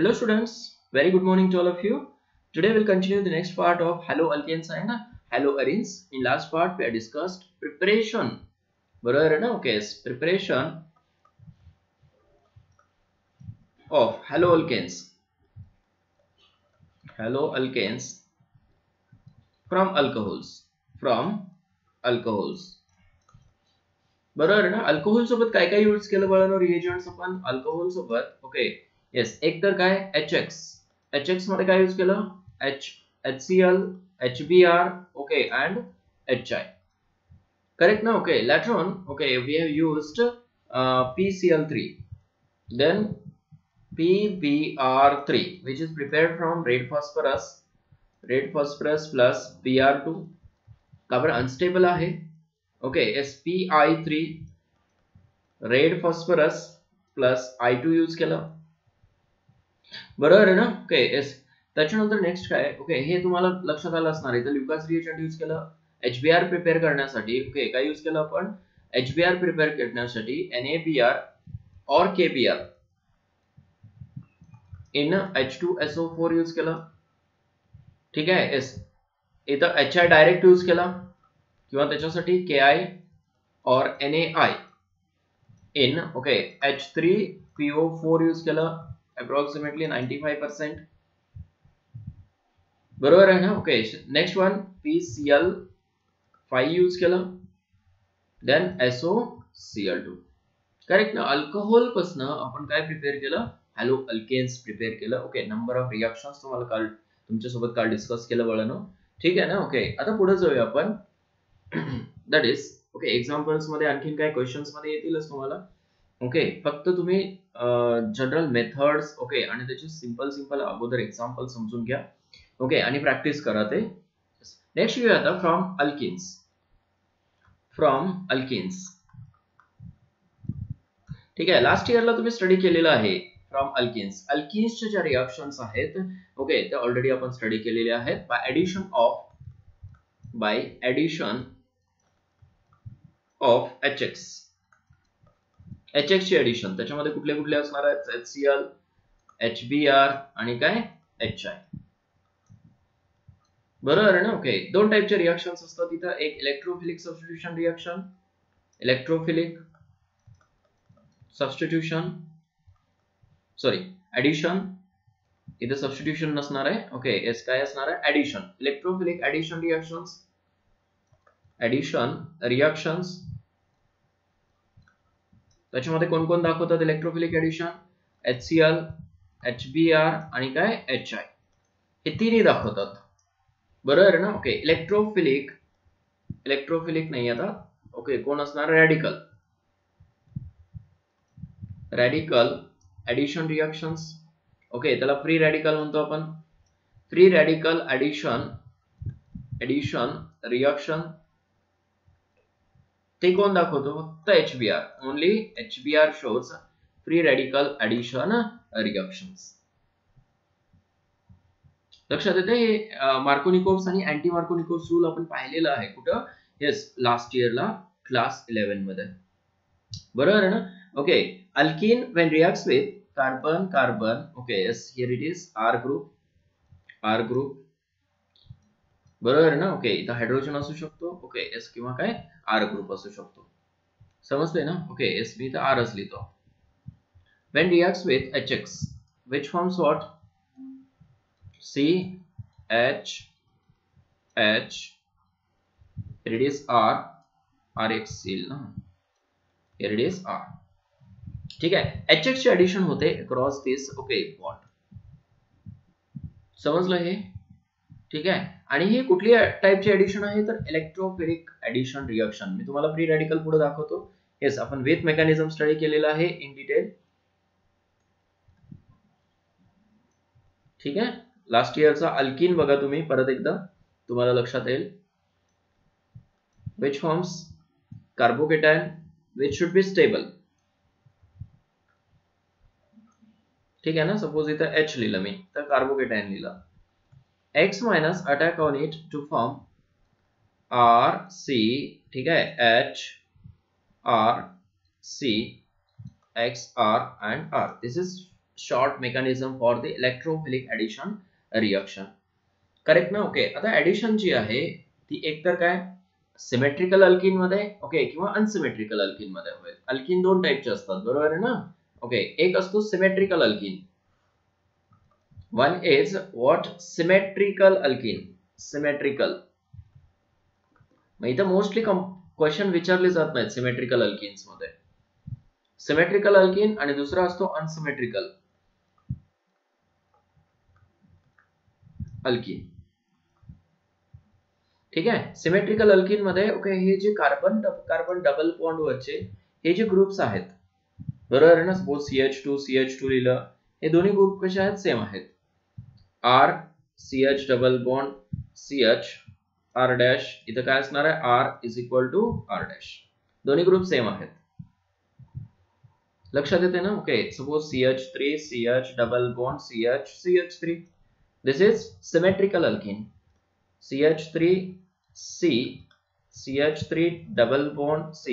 Hello students, very good morning to all of you. Today we'll continue the next part of haloalkanes and haloarenes. In last part we have discussed preparation. बरोबर है ना? Okay, preparation of haloalkanes from alcohols. बरोबर आहे ना? Alcohol सोबत काय काय use केलं बाळांनो रिएजंट्स आपण अल्कोहोल सोबत ओके येस एक तर काय एच मध्ये काय यूज केलं HCl HBr okay and HI correct ना okay later on okay we have used PCl3 then PBr3 which is prepared from red phosphorus plus Br2 का बरं अनस्टेबल आहे okay SPI3 red phosphorus plus I2 use केलं बरोबर आहे ना okay yes त्याच्यानंतर next काय ओके हे तुम्हाला लक्षात आलं असणार आहे तर ल्युकास रिएजंट यूज केलं HBr प्रिपेअर करण्यासाठी ओके काय यूज केलं आपण HBr प्रिपेअर करण्यासाठी NaBr और KBr इन H2SO4 यूज केलं ठीक आहे येस इथं HI डायरेक्ट यूज केला किंवा त्याच्यासाठी KI और NaI in okay H3PO4 use केलं approximately 95% बरोबर आहे ना okay next one PCl5 use केलं देन SOCl2 करेक्ट ना अल्कोहोल पासून आपण काय प्रिपेअर केलं हॅलो अल्केन्स प्रिपेअर केलं ओके नंबर ऑफ रिएक्शन्स तुम्हाला काल तुमच्या सोबत काल डिस्कस केलं बाळांनो ठीक आहे ना ओके आता पुढे जाऊया आपण दॅट इज ओके एक्झाम्पल्स मध्ये आणखीन काय क्वेश्चन्स मध्ये येतीलच तुम्हाला ओके फक्त तुम्ही जनरल मेथड्स ओके आणि त्याचे सिंपल अगोदर एक्झाम्पल समजून घ्या ओके आणि प्रॅक्टिस करा ते नेक्स्ट घेऊया आता फ्रॉम अल्किन्स ठीक आहे लास्ट इयरला तुम्ही स्टडी केलेला आहे फ्रॉम अल्किन्सच्या ज्या रिएक्शन्स आहेत ओके ते ऑलरेडी आपण स्टडी केलेले आहेत बाय ऍडिशन ऑफ HX ची ऍडिशन त्याच्यामध्ये कुठले असणार आहेत HCl HBr आणि काय HI बरोबर आहे ना ओके दोन टाइपचे रिएक्शन्स असतात इथं एक इलेक्ट्रोफिलिक सबस्टिट्यूशन सॉरी ऍडिशन इथं सबस्टिट्यूशन नसणार आहे ओके एस काय असणार आहे ऍडिशन इलेक्ट्रोफिलिक ऍडिशन रिएक्शन्स त्याच्यामध्ये कोण दाखवतात इलेक्ट्रोफिलिक ऍडिशन HCl HBr आणि काय HI हे तिन्ही दाखवतात बरोबर आहे ना ओके इलेक्ट्रोफिलिक नाही आता ओके कोण असणार रॅडिकल ऍडिशन रिएक्शन्स ओके त्याला फ्री रॅडिकल म्हणतो आपण फ्री रॅडिकल ऍडिशन रिएक्शन ते कोण दाखवतो फक्त HBr only HBr shows free radical addition reactions लक्षात येते हे मार्कोनिकोव्स आणि अँटी मार्कोनिकोव्स रूल आपण पाहिलेला आहे कुठं येस लास्ट इयरला क्लास 11 मध्ये बरोबर आहे ना okay alkyne when reacts with carbon okay yes here it is R group बरोबर आहे ना ओके इथं हायड्रोजन असू शकतो ओके एस किंवा काय R ग्रुप असू शकतो समजतंय ना ओके एस मी इथं R लिहितो when reacts with HX which forms what CH here it is RX seal ना here it is R ठीक आहे HX चे ऍडिशन होते अक्रॉस दिस ओके बॉन्ड समजलं हे ठीक आहे आणि ही कुठली टाइपची ऍडिशन आहे तर इलेक्ट्रोफिलिक ऍडिशन रिएक्शन मी तुम्हाला फ्री रॅडिकल पुढे दाखवतो येस आपण विथ मेकॅनिझम स्टडी केलेला आहे इन डिटेल ठीक आहे लास्ट इयरचा अल्किन बघा तुम्ही परत एकदा तुम्हाला लक्षात येईल which forms carbocation which should be stable ठीक आहे ना सपोज इथं H लिहिलं मी तर कार्बोकेटायन लिहिलं X minus attack on it to form RC ठीक आहे H R C X R and R this is short mechanism for the electrophilic addition reaction. Correct ना? ओके, आता ऍडिशन जी आहे ती एकतर काय सिमेट्रिकल अल्किन मध्ये ओके किंवा अनसिमेट्रिकल अल्किन मध्ये होईल. अल्किन दोन टाइपचे असतात, बरोबर आहे ना? ओके, एक असतो symmetrical alkene. One is what? Symmetrical alkene. Symmetrical मग इथं मोस्टली क्वेश्चन विचारले जात नाहीत सिमेट्रिकल अल्किन्स मध्ये. सिमेट्रिकल अल्किन आणि दुसरा असतो अनसिमेट्रिकल अल्किन. ठीक आहे, सिमेट्रिकल अल्किन मध्ये ओके हे जे कार्बन कार्बन डबल बॉन्ड वरचे हे जे ग्रुप्स आहेत, बरोबर आहे ना? सपोज CH2 CH2 लिहिलं, हे दोन्ही ग्रुप कसे आहेत? सेम आहेत. R CH double bond CH R dash, इथं काय असणार आहे? R is equal to R dash. दोन्ही ग्रुप सेम आहेत, लक्षात येते ना? Okay, suppose CH3 CH double bond CH CH3, this is symmetrical alkene. CH3 C CH3 double bond C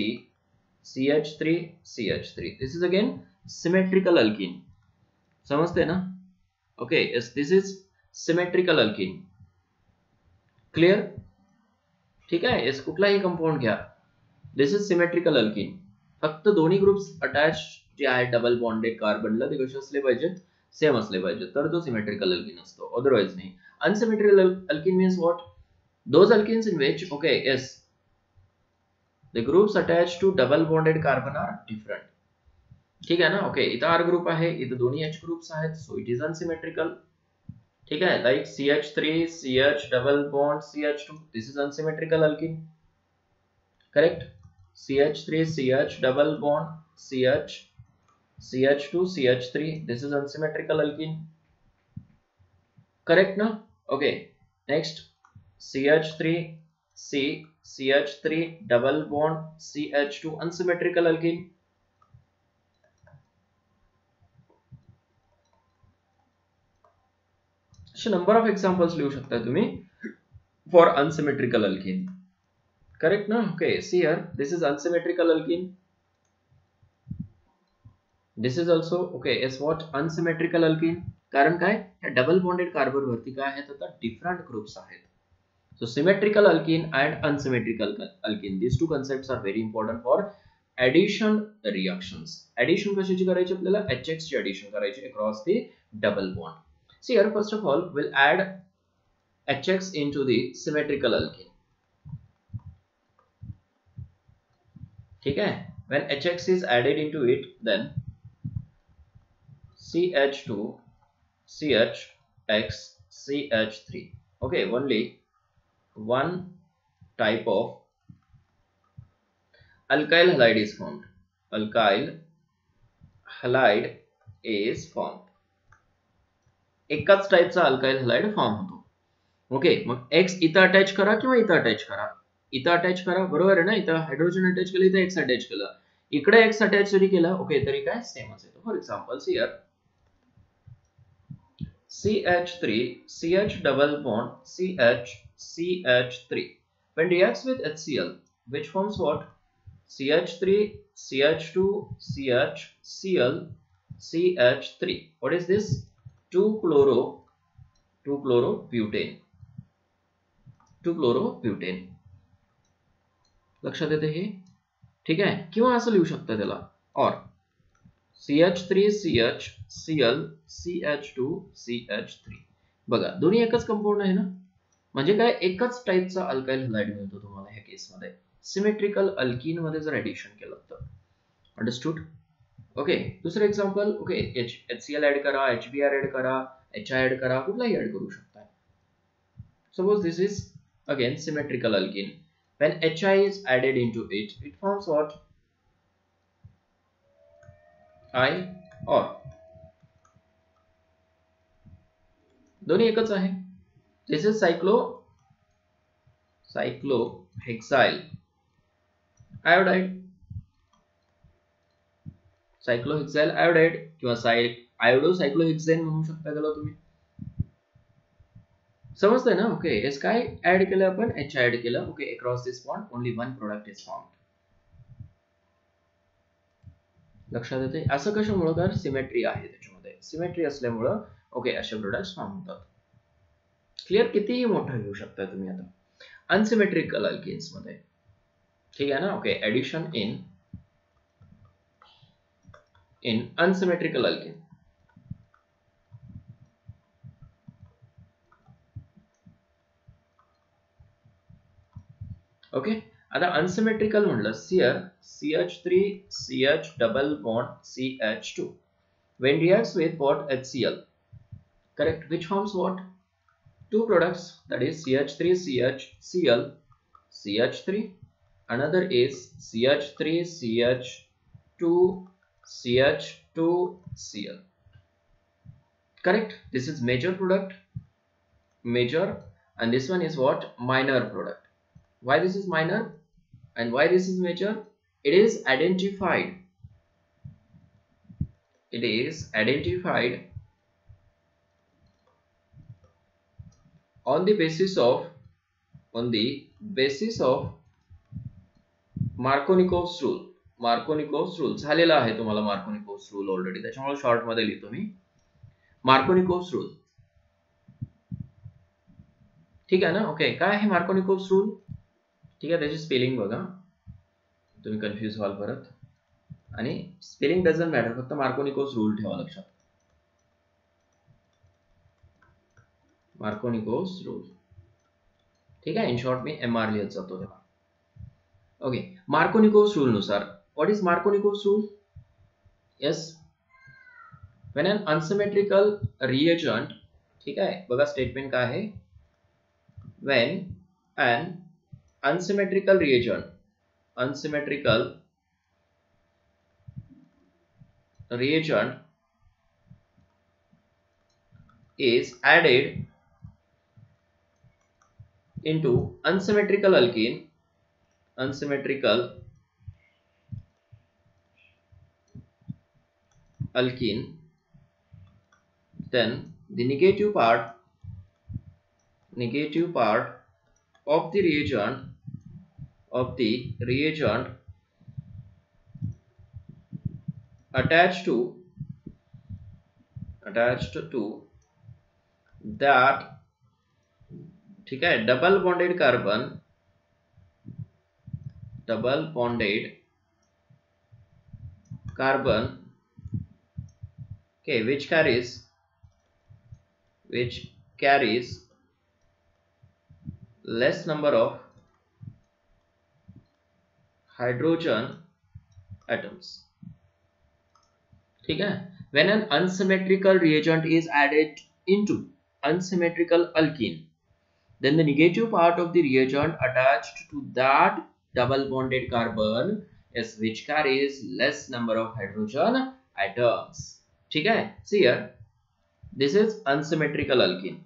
CH3 CH3, this is again symmetrical alkene. समझते ना? Okay, yes, this is symmetrical alkene. Clear? ठीक आहे, yes, कुठलाही compound घ्या, this is symmetrical alkene. फक्त दोन्ही groups attach जे आहेत डबल बॉन्डेड कार्बनला ते कसे असले पाहिजेत? सेम असले पाहिजेत, तर तो सिमेट्रिकल अल्किन असतो, अदरवाइज नाही. Unsymmetrical alkene means what? Those alkenes in which, okay, yes, the groups attached to double bonded carbon are different. ठीक आहे ना? ओके, इथं R ग्रुप आहे, इथं दोन्ही H ग्रुप्स आहेत, so it is unsymmetrical. ठीक आहे, like CH3 CH double bond CH2, this is unsymmetrical alkene. Correct? CH3 CH double bond CH CH2 CH3, this is unsymmetrical alkene. Correct ना? Okay, next CH3 C CH3 double bond CH2, unsymmetrical alkene. असे number of examples लिहू शकता तुम्ही for unsymmetrical alkene. Correct ना? Okay, see here, this is unsymmetrical alkene. This is also okay, is what? Unsymmetrical alkene. कारण काय? या double bonded carbon वरती काय आहेत? आता डिफरंट ग्रुप्स आहेत. So symmetrical alkene and unsymmetrical alkene, these two concepts are very important for addition reactions. Addition कशाची करायची आपल्याला? HX ची addition करायची across the double bond. See here, first of all, we'll add HX into the symmetrical alkene. ठीक है? When HX is added into it, then CH2 CHX CH3. Okay, only one type of alkyl halide is formed. Alkyl halide is formed. एकाच टाइपचा alkyl halide form होतो. Okay, मग X इथं attach करा किंवा इथं attach करा. इथं अटॅच करा, बरोबर आहे ना? इथं हायड्रोजन अटॅच केलं, इथं X अटॅच केलं, इकडे X अटॅच जरी केला, ओके, तरी काय सेमच येतो. For example here CH3 CH double bond CH CH3, when reacts with HCl, which forms what? CH3 CH2 CH Cl CH3. What is this? 2-chlorobutane. 2-chlorobutane. लक्षात येते हे? ठीक आहे, किंवा असं लिहू शकता त्याला, और CH3 CH Cl CH2 CH3. बघा, दोन्ही एकच कंपाऊंड आहे ना? म्हणजे काय? एकच टाइपचा अल्काइल हलाइड मिळतो तुम्हाला ह्या केस मध्ये. सिमेट्रिकल अल्किन मध्ये जर एडिशन केलं तर. अंडरस्टूड? ओके, दुसरं एक्झाम्पल. ओके, HCl ऍड करा, HBr ऍड करा, HI ऍड करा, कुठलाही ऍड करू शकता. Suppose this is again symmetrical alkene. When HI is added into it, it forms what? I or. दोन्ही एकच आहे. This is cyclohexyl iodide. Cyclohexyl iodide किंवा आयोडोसायक्लोहेक्सेन म्हणू शकता त्याला तुम्ही. समजतंय ना? ओके, एस काय ऍड केलं आपण? H ऍड केलं. Okay, across this bond only one product is formed. लक्षात येते? असं कशामुळे? कारण सिमेट्री आहे त्याच्यामध्ये. सिमेट्री असल्यामुळं ओके असे प्रोडक्ट्स फॉर्म होतात. क्लिअर? कितीही मोठं घेऊ शकता तुम्ही आता अनसिमेट्रिकल अल्केन्स मध्ये. ठीक आहे ना? Okay, addition in unsymmetrical alkane. Okay, आता अनसिमेट्रिकल म्हणलं here CH3 CH double bond CH2 when reacts with what? HCl, correct, which forms what? Two products, that is CH3 CHCl CH3, another is CH3 CH2 CH2Cl, correct. This is major product, major, and this one is what? Minor product. Why this is minor and why this is major? It is identified. It is identified on the basis of Markovnikov's rule. Markovnikov's rule झालेला आहे तुम्हाला Markovnikov's rule already, त्याच्यामुळे short मध्ये लिहितो मी Markovnikov's rule. ठीक आहे ना? Okay, काय आहे Markovnikov's rule? ठीक आहे, त्याची स्पेलिंग बघा, तुम्ही कन्फ्युज व्हाल परत. आणि स्पेलिंग डझंट मॅटर, फक्त Markovnikov's रूल ठेवा लक्षात. Markovnikov's rule. ठीक आहे, इन शॉर्ट मी MR लिहित जातो तेव्हा. ओके, Markovnikov's रूल नुसार what is Markovnikov's rule? Yes, when an unsymmetrical reagent, ठीक आहे, बघा स्टेटमेंट काय आहे, when an unsymmetrical reagent is added into unsymmetrical alkene, then the negative part of the reagent attached to that, ठीक है, double bonded carbon okay, which carries less number of hydrogen atoms. ठीक है, when an unsymmetrical reagent is added into unsymmetrical alkene, then the negative part of the reagent attached to that double bonded carbon is which carries less number of hydrogen atoms. ठीक है, see here, this is unsymmetrical alkene.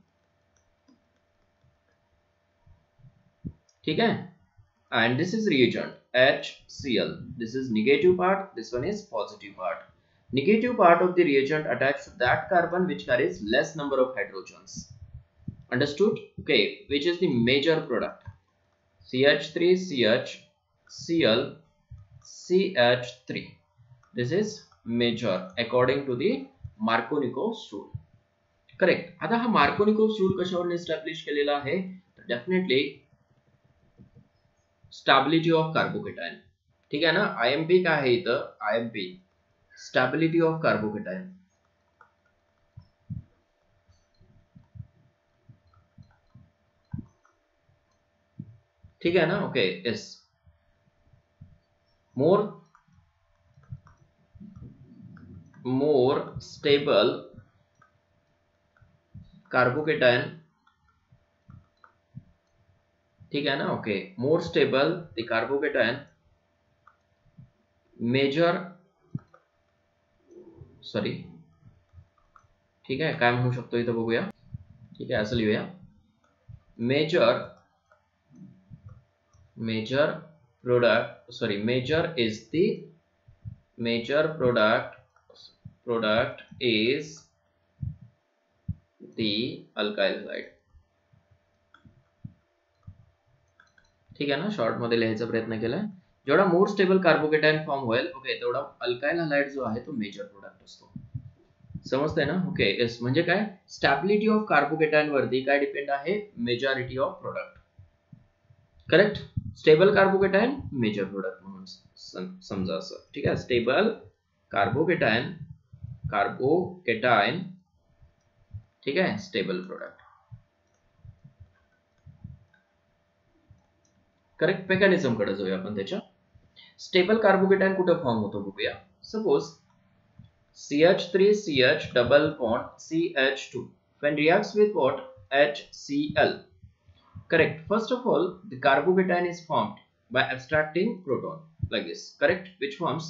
ठीक है, and this is reagent HCl. This is negative part, this one is positive part. Negative part of the reagent attached to that carbon which carries less number of hydrogens. Understood? Okay, which is the major product? CH3 CHCl CH3. This is major according to the Markovnikov's rule. Correct. आता हा Markovnikov's rule कशावर establish केलेला आहे? तर definitely stability of carbocation. ठीक आहे ना? IMP काय आहे इथं? IMP stability of carbocation. ठीक है ना? Okay, yes, more stable carbocation. ठीक है ना? Okay, more stable the carbocation major, sorry, ठीक आहे, काय म्हणू शकतो इथं बघूया. ठीक आहे, असं लिहूया, major product, sorry, major product is the alkyl halide. ठीक आहे ना? शॉर्ट मध्ये लिहायचा प्रयत्न केलाय. जेवढा मोर स्टेबल कार्बोकेटायन फॉर्म होईल, ओके, तेवढा अल्काइल हलाइड जो आहे तो मेजर प्रोडक्ट असतो. समजतंय ना? Okay yes. म्हणजे काय, स्टॅबिलिटी ऑफ कार्बोकेटायन वरती काय डिपेंड आहे, majority of product. Correct. Stable carbocation major product म्हणून समजा असं. ठीक आहे. स्टेबल कार्बोकेटायन ठीक आहे, स्टेबल प्रोडक्ट. करेक्ट. मेकॅनिझम कडे जाऊया आपण त्याच्या. स्टेबल कार्बोकेटायन कुठं फॉर्म होतो बघूया. Suppose CH3CH double bond CH2 when reacts with what, HCl. Correct. First of all, the carbocation is formed by abstracting proton like this. Correct. Which forms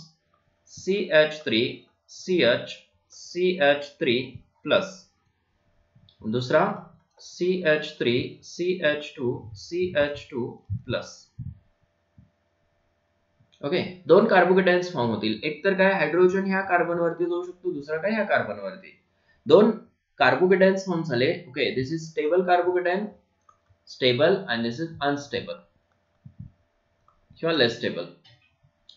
CH3CH3 plus. दूसरा CH3CH2 plus. Okay. दोन carbocations form होतील. एक तर काय, hydrogen ह्या carbon वरती जाऊ शकतो, दुसरा काय ह्या कार्बन वरती. दोन कार्बोकेटायन्स फॉर्म झाले. Okay. This is stable carbocation, stable, and this is unstable किंवा लेस स्टेबल.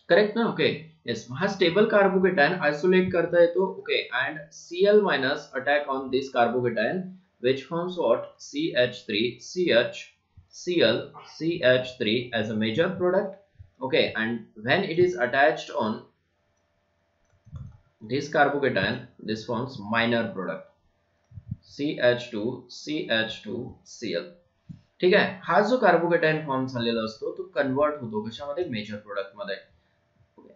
करेक्ट ना? Okay yes. हा स्टेबल कार्बोकेटायन आयसोलेट करता येतो. Okay. And Cl minus attack on this carbocation which forms what, CH3CH3 as a major product. Okay, and when it is attached on this carbocation, this forms minor product CH2CH2Cl. ठीक आहे. हा जो carbocation form झालेला असतो तो convert होतो कशामध्ये, major product मध्ये.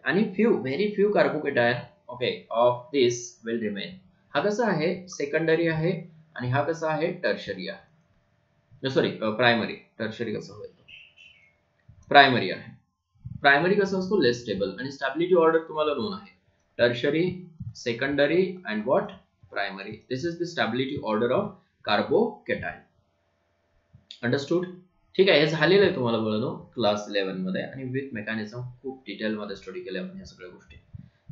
आणि very few carbocation okay of this will remain. हा कसा आहे, सेकंडरी आहे, आणि हा कसा आहे, टर्शरी आहे. Sorry primary. टर्शरी कसं होईल, प्रायमरी आहे. प्रायमरी कसं असतो, लेस स्टेबल. आणि स्टॅबिलिटी ऑर्डर तुम्हाला दोन आहे, tertiary, secondary and what, primary. This is the stability order of carbocation. Understood? ठीक आहे. हे झालेलं आहे तुम्हाला बोलतो क्लास 11 मध्ये, आणि विथ मेकॅनिझम खूप डिटेल मध्ये स्टडी केले आपण या सगळ्या गोष्टी.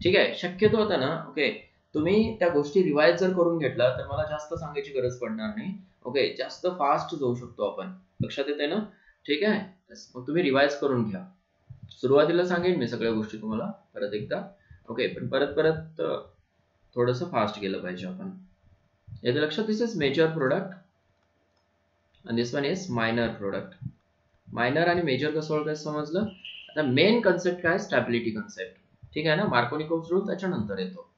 ठीक आहे. शक्यतो होता ना, ओके, तुम्ही त्या गोष्टी रिवाइज जर करून घेतला तर मला जास्त सांगायची गरज पडणार नाही. ओके. जास्त फास्ट जाऊ शकतो आपण. लक्षात येते ना? ठीक आहे. मग तुम्ही रिवाइज करून घ्या. सुरुवातीला सांगेन मी सगळ्या गोष्टी तुम्हाला परत एकदा. ओके. पण परत थोडस फास्ट गेलं पाहिजे आपण. याचं लक्षात. This is major product and this one is minor product. Minor आणि मेजर कसं ओळखायचं समजलं. आता मेन कन्सेप्ट काय, स्टॅबिलिटी कन्सेप्ट. ठीक आहे ना? मार्कोनिकोव्ह रूल त्याच्यानंतर येतो.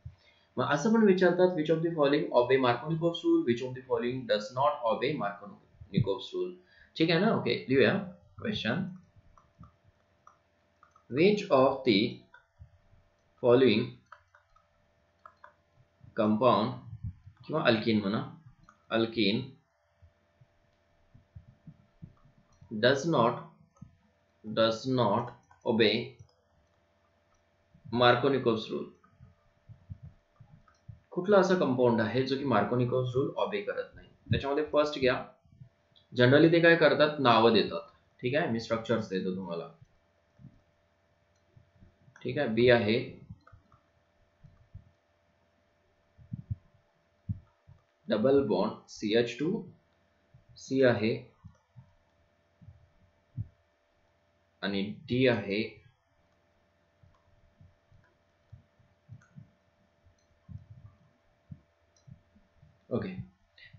मग असं पण विचारतात, which of the following obey Markovnikov rule, which of the following does not obey Markovnikov rule. ठीक आहे ना? ओके. लिहूया question. Which of the following compound किंवा अल्किन म्हणा, alkene does not obey Markovnikov's rule. कुठला असा कंपाऊंड आहे जो की मार्कोनिकोव्ह रूल ऑबे करत नाही. त्याच्यामध्ये फर्स्ट घ्या. जनरली ते काय करतात, नावं देतात. ठीक आहे. मी स्ट्रक्चर्स देतो तुम्हाला. ठीक आहे. बी आहे, डबल बॉन्ड CH2, सी आहे, आणि डी आहे, okay.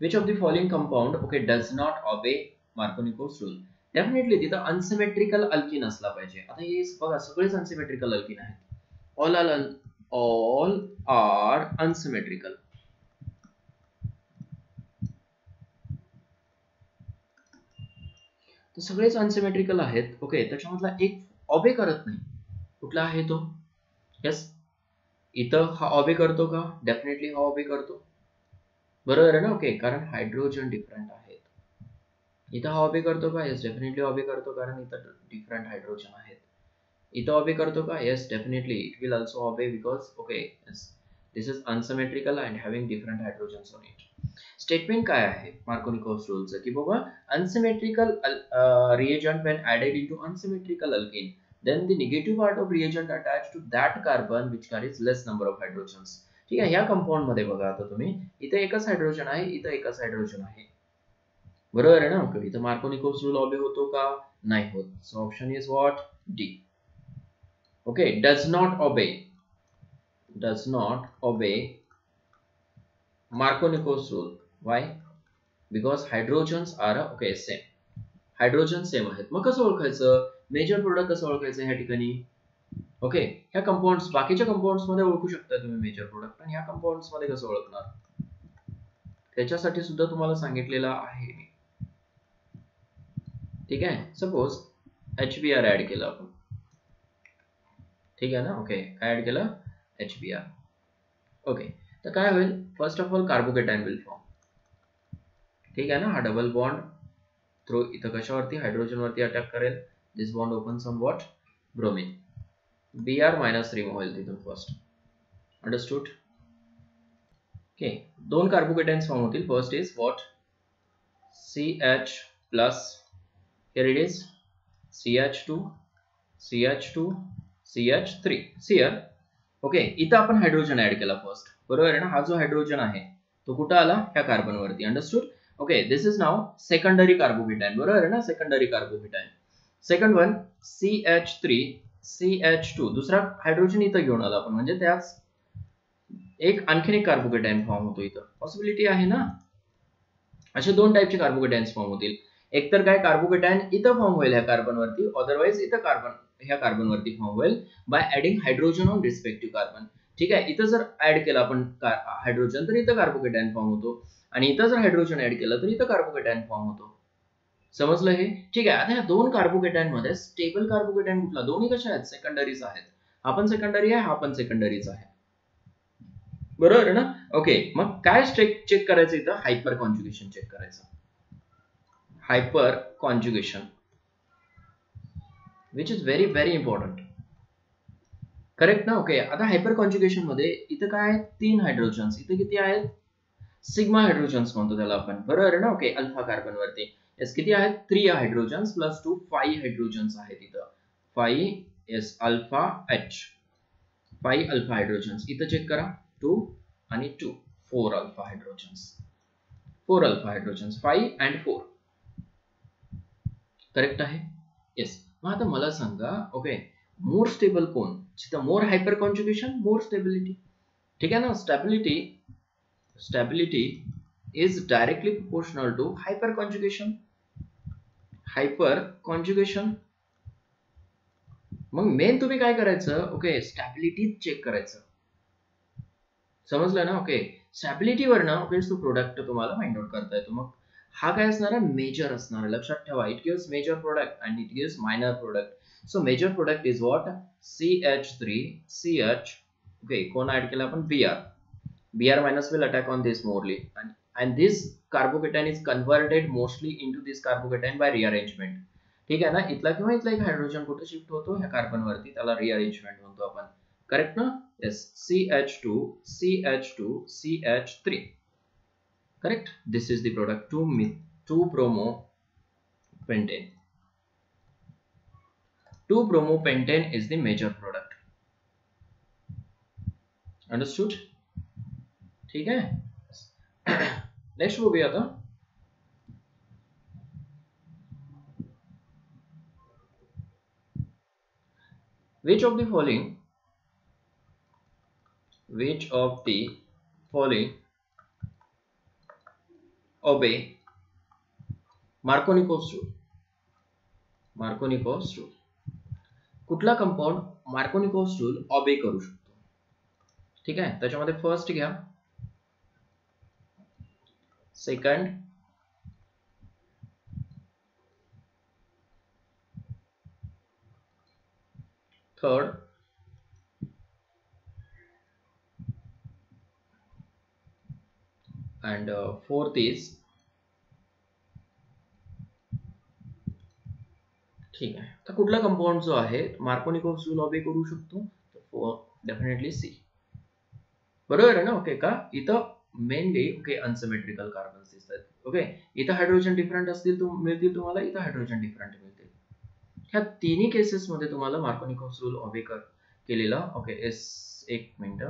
Which of the following compound okay does not obey Markovnikov rule. Definitely तिथं अनसिमेट्रिकल अल्किन असला पाहिजे. आता हे बघा सगळेच अनसिमेट्रिकल अल्किन आहेत. All are unsymmetrical. तर सगळेच अनसिमेट्रिकल आहेत. ओके. त्याच्यामधला एक ऑबे करत नाही. कुठला आहे तो? यस. इथं हा ऑबे करतो का? डेफिनेटली हा ऑबे करतो. बरोबर आहे ना? ओके. कारण हायड्रोजन डिफरंट आहेत. इथं हा ऑबे करतो का? यस डेफिनेटली ऑबे करतो, कारण इथं डिफरंट हायड्रोजन आहेत. इथं ऑबे करतो का? Yes definitely it will also obey because okay this is unsymmetrical and having different hydrogens on it. Statement काय आहे मार्कोनिकोव्ह रूलचं, की बाबा unsymmetrical reagent when added into unsymmetrical alkene, then the negative part of reagent attached to that carbon which carries less number of hydrogens. ठीक आहे. या compound मध्ये बघा आता तुम्ही, इथे एकच हायड्रोजन आहे, इथे एकच हायड्रोजन आहे. बरोबर आहे ना? इथं मार्कोनिकोव्ह रूल ऑबे होतो का? नाही होत. So option is what, D. Okay. Does not obey Markovnikov rule. Why? Because hydrogens are okay same. Hydrogen same आहेत. मग कसं ओळखायचं मेजर प्रोडक्ट, कसं ओळखायचं ह्या ठिकाणी? ओके, ह्या कंपाऊंड्स, बाकीच्या कंपाऊंड्स मध्ये ओळखू शकता तुम्ही मेजर प्रोडक्ट, पण ह्या कंपाऊंड्स मध्ये कसं ओळखणार? त्याच्यासाठी सुद्धा तुम्हाला सांगितलेलं आहे मी. ठीक आहे, सपोज HBr ऍड केलं आपण. ठीक आहे ना? ओके, काय ऍड केलं? HBr. ओके, तर काय होईल? First of all carbocation will form. ठीक आहे ना? हा डबल बॉन्ड थ्रू इथं कशावरती? हायड्रोजन वरती अटॅक करेल. This bond open some what? Bromine. Br minus remove होईल तिथून फर्स्ट. अंडरस्टूड? ओके, दोन कार्बोकेटायन्स फॉर्म होतील. First is what? CH plus, here it is CH2 CH2 CH3. Here okay, इथं आपण hydrogen add केला first, बरोबर आहे ना? हा जो हायड्रोजन आहे तो कुठं आला? ह्या कार्बन वरती. Understood? Okay, this is now secondary carbocation, बरोबर आहे ना? Secondary carbocation. Second one CH3 CH2, दुसरा हायड्रोजन इथं घेऊन आला आपण, म्हणजे त्याच एक आणखीन एक कार्बोकेटायन फॉर्म होतो इथं. पॉसिबिलिटी आहे ना? असे दोन टाईपचे कार्बोकेटायन्स फॉर्म होतील. एकतर काय कार्बोकेटायन इथं फॉर्म होईल ह्या कार्बन वरती, अदरवाइज इथं कार्बन ह्या कार्बन वरती फॉर्म होईल by adding hydrogen on respective carbon. ठीक आहे, इथं जर ऍड केलं आपण हायड्रोजन तर इथं कार्बोकेटायन फॉर्म होतो, आणि इथं जर हायड्रोजन ऍड केलं तर इथं कार्बोकेटायन फॉर्म होतो. समजलं हे? ठीक आहे. आता ह्या दोन कार्बोकेटायन मध्ये स्टेबल कार्बोकेटायन कुठला? दोन्ही कशा आहेत? सेकंडरीज आहेत. हा पण सेकंडरी आहे, हा पण सेकंडरीज आहे, बरोबर आहे ना? ओके, मग काय चेक करायचं इथं? हायपर कॉन्जुगेशन चेक करायचं. Hyper conjugation, which is very very important. Correct ना? ओके, आता हायपर कॉन्जुगेशन मध्ये इथं काय आहे? 3 हायड्रोजन्स. इथं किती आहेत? सिग्मा हायड्रोजन्स म्हणतो त्याला आपण, बरोबर आहे ना? ओके, अल्फा कार्बन वरती एस किती आहेत? 3 हायड्रोजन्स प्लस 2 5 हायड्रोजन्स आहेत इथं. 5 s alpha H, 5 alpha hydrogens. इथं चेक करा 2 आणि 2 4 alpha hydrogens. 4 alpha hydrogens, 5 and 4. Correct आहे? येस. मग आता मला सांगा, ओके, मोर स्टेबल कोण? जिथं more hyperconjugation, more stability. ठीक आहे ना? Stability is directly proportional to hyperconjugation. Hyperconjugation. मग मेन तुम्ही काय करायचं? ओके, स्टॅबिलिटी चेक करायचं. समजलं ना? ओके, स्टॅबिलिटीवर ना ओके तो प्रोडक्ट तुम्हाला फाइंड आउट करता येतो. मग हा काय असणार आहे? मेजर असणार आहे. लक्षात ठेवा, it gives major product and it gives minor product. So major product is what? CH3 CH. Okay, कोण ऍड केला आपण? Br minus will attack on this morely, and this carbocation is converted mostly into this carbocation by rearrangement. ठीक आहे ना? इथला किंवा इथला एक हायड्रोजन कुठे शिफ्ट होतो? ह्या कार्बन वरती, त्याला रिअरेंजमेंट म्हणतो आपण. करेक्ट ना? Yes. CH2 CH2 CH3. Correct. This is the product 2-bromopentane. 2-bromopentane is the major product. Understood? ठीक है. नेक्स्ट वो गया था. Which of the following obey Markovnikov rule? Markovnikov rule. कुठला कंपाऊंड Markovnikov rule obey करू शकतो? ठीक आहे, त्याच्यामध्ये फर्स्ट घ्या, second, third, and fourth is. ठीक आहे, तर कुठला कंपाऊंड जो आहे Markovnikov रूल ऑबे करू शकतो? Definitely C. बरोबर आहे ना? ओके, का इथं मेनली ओके अनसिमेट्रिकल कार्बन्स दिसतात. ओके, इथं हायड्रोजन डिफरंट असतील मिळतील तुम्हाला, इथं हायड्रोजन डिफरंट मिळतील. ह्या तिन्ही केसेस मध्ये तुम्हाला Markovnikov रूल ऑबे केलेला ओके एक मिनिट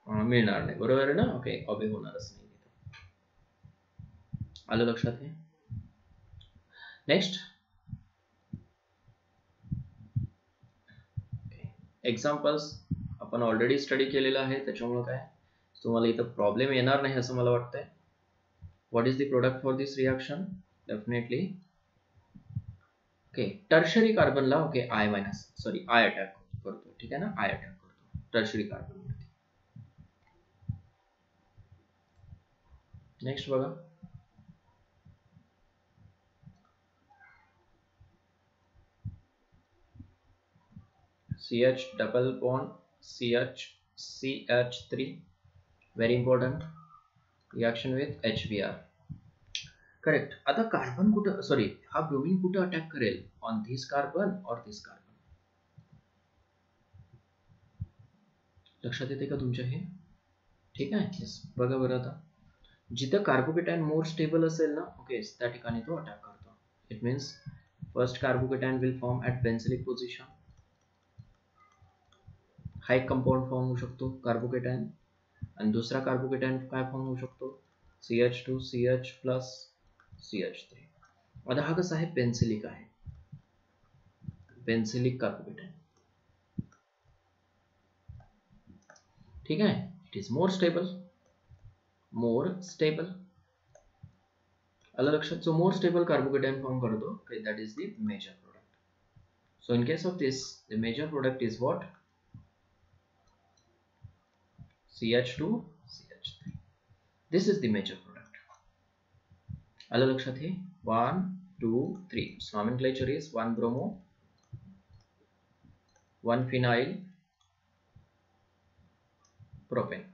मिळणार नाही. बरोबर आहे ना? ओके, ऑबे होणारच नाही. आलं लक्षात? हे नेक्स्ट एक्झाम्पल्स आपण ऑलरेडी स्टडी केलेलं आहे, त्याच्यामुळे काय तुम्हाला इथं प्रॉब्लेम येणार नाही असं मला वाटतंय. What is the product for this reaction? Definitely okay tertiary कार्बनला ओके आय अटॅक करतो. ठीक आहे ना, आय अटॅक करतो टर्शरी कार्बन. नेक्स्ट बघा, CH double bond CH3 very important reaction with HBr. Correct. आता कार्बन कुठं सॉरी हा ब्रोमीन कुठं अटॅक करेल? ऑन धिस कार्बन और धिस कार्बन. लक्षात येते का तुमच्या हे? ठीक आहे. बघा बरं आता जिथं कार्बोकेटायन मोर स्टेबल असेल ना ओके त्या ठिकाणी तो अटॅक करतो. It means first carbocation will form at benzylic position. हा एक कंपाऊंड फॉर्म होऊ शकतो कार्बोकेटायन. आणि दुसरा कार्बोकेटायन काय फॉर्म होऊ शकतो? CH2 CH plus CH3. आता हा कसा आहे? बेन्झिलिक आहे, बेन्झिलिक कार्बोकेटायन. ठीक आहे. It is more stable. आलं लक्षात? जो मोर स्टेबल कार्बोकेटायन फॉर्म करतो that is the major product. So in case of this the major product is what? CH2 CH3. This is the major product. आलं लक्षात हे? 1 2 3. Nomenclature is 1 bromo, 1 phenyl propane.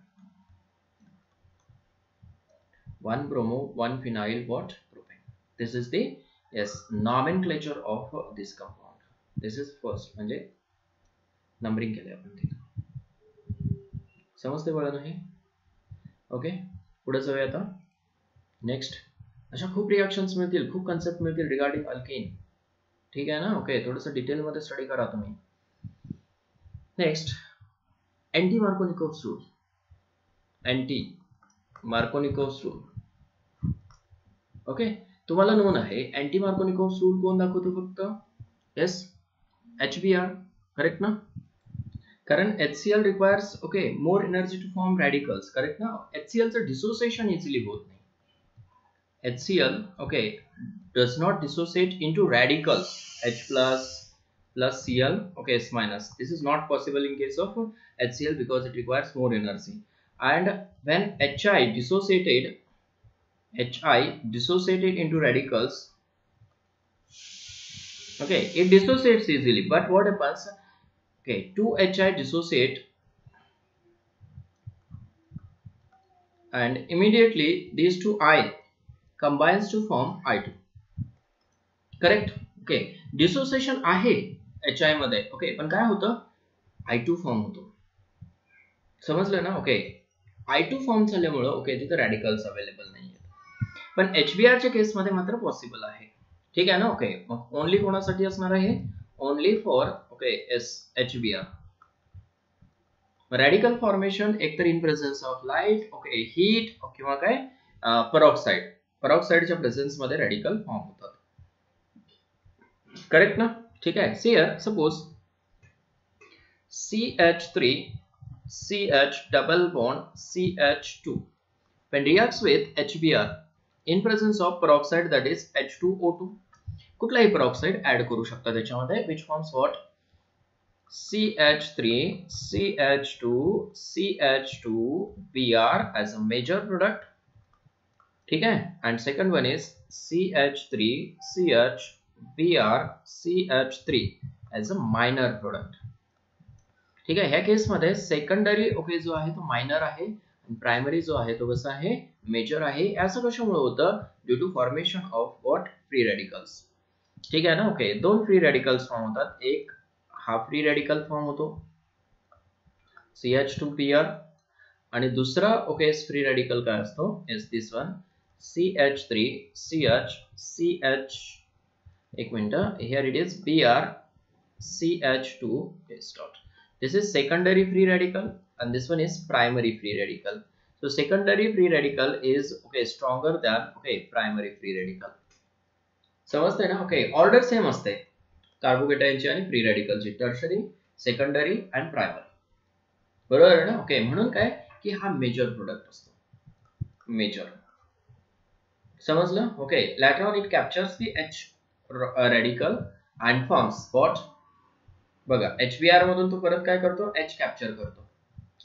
1 bromo, 1 phenyl what? Propane. This is the nomenclature of this compound. This is first म्हणजे numbering केले आपण तिथे. समजते बघा नाही? ओके पुढे जाऊया आता. नेक्स्ट अशा खूप रिएक्शन्स मिळतील, खूप कन्सेप्ट मिळतील रिगार्डिंग अल्केन. ठीक आहे ना? ओके थोडंसं डिटेल मध्ये स्टडी करा तुम्ही. Next anti Markovnikov rule. Anti Markovnikov rule okay तुम्हाला नोन आहे. अँटी मार्कोनिकोव्ह रूल कोण दाखवतो? फक्त यस HBr. करेक्ट ना? कारण HCl requires okay more energy to form radicals. Correct ना? HCl चं डिसोसिएशन इझिली होत नाही. HCl okay does not dissociate into radicals H plus Cl okay S minus. This is not possible in case of HCl because it requires more energy. And when HI dissociated into radicals okay it dissociates easily. But what happens? Okay, 2HI dissociate and immediately these two I combines to form I2. Correct? Okay, dissociation आहे HI मध्ये okay पण काय होतं? I2 form होतो. समजलं ना? Okay I2 form झाल्यामुळे okay तिथे रॅडिकल्स अवेलेबल नाही आहेत. पण HBr च्या केस मध्ये मात्र पॉसिबल आहे. ठीक आहे ना? ओके मग ओनली कोणासाठी असणार आहे? Only for okay HBr. Radical formation एकतर in presence of light okay heat किंवा काय पराऑक्साइडच्या प्रेझेन्स मध्ये रॅडिकल फॉर्म होतात. करेक्ट ना? ठीक आहे. See here suppose CH3 CH double bond CH2 when reacts with HBr in presence of peroxide that is H2O2. कुठलाही peroxide ऍड करू शकता त्याच्यामध्ये which forms what? CH3 CH2 CH2 Br as a major product. ठीक है? And second one is CH3 CH Br CH3 as a minor product. ठीक आहे. ह्या case मध्ये सेकंडरी ओके जो आहे तो मायनर आहे आणि प्रायमरी जो आहे तो कसा आहे? मेजर आहे. असं कशामुळे होतं? Due to formation of what? Free radicals. ठीक आहे ना? ओके दोन फ्री रॅडिकल्स फॉर्म होतात. एक हा फ्री रॅडिकल फॉर्म होतो CH2Br आणि दुसरा ओके फ्री रॅडिकल काय असतो? Is this one CH3 CH एक minute here it is Br CH2 dot. This is secondary free radical and this one is primary free radical. So secondary free radical is okay stronger than okay primary free radical. समजतंय ना? Okay order same असते कार्बोकेटायनची आणि free रॅडिकलची. Tertiary, secondary and primary. बरोबर आहे ना? Okay म्हणून काय की हा मेजर प्रोडक्ट असतो. मेजर समजलं? Okay. Later on it captures the H radical and forms what. बघा HBr मधून तो परत काय करतो, H कॅप्चर करतो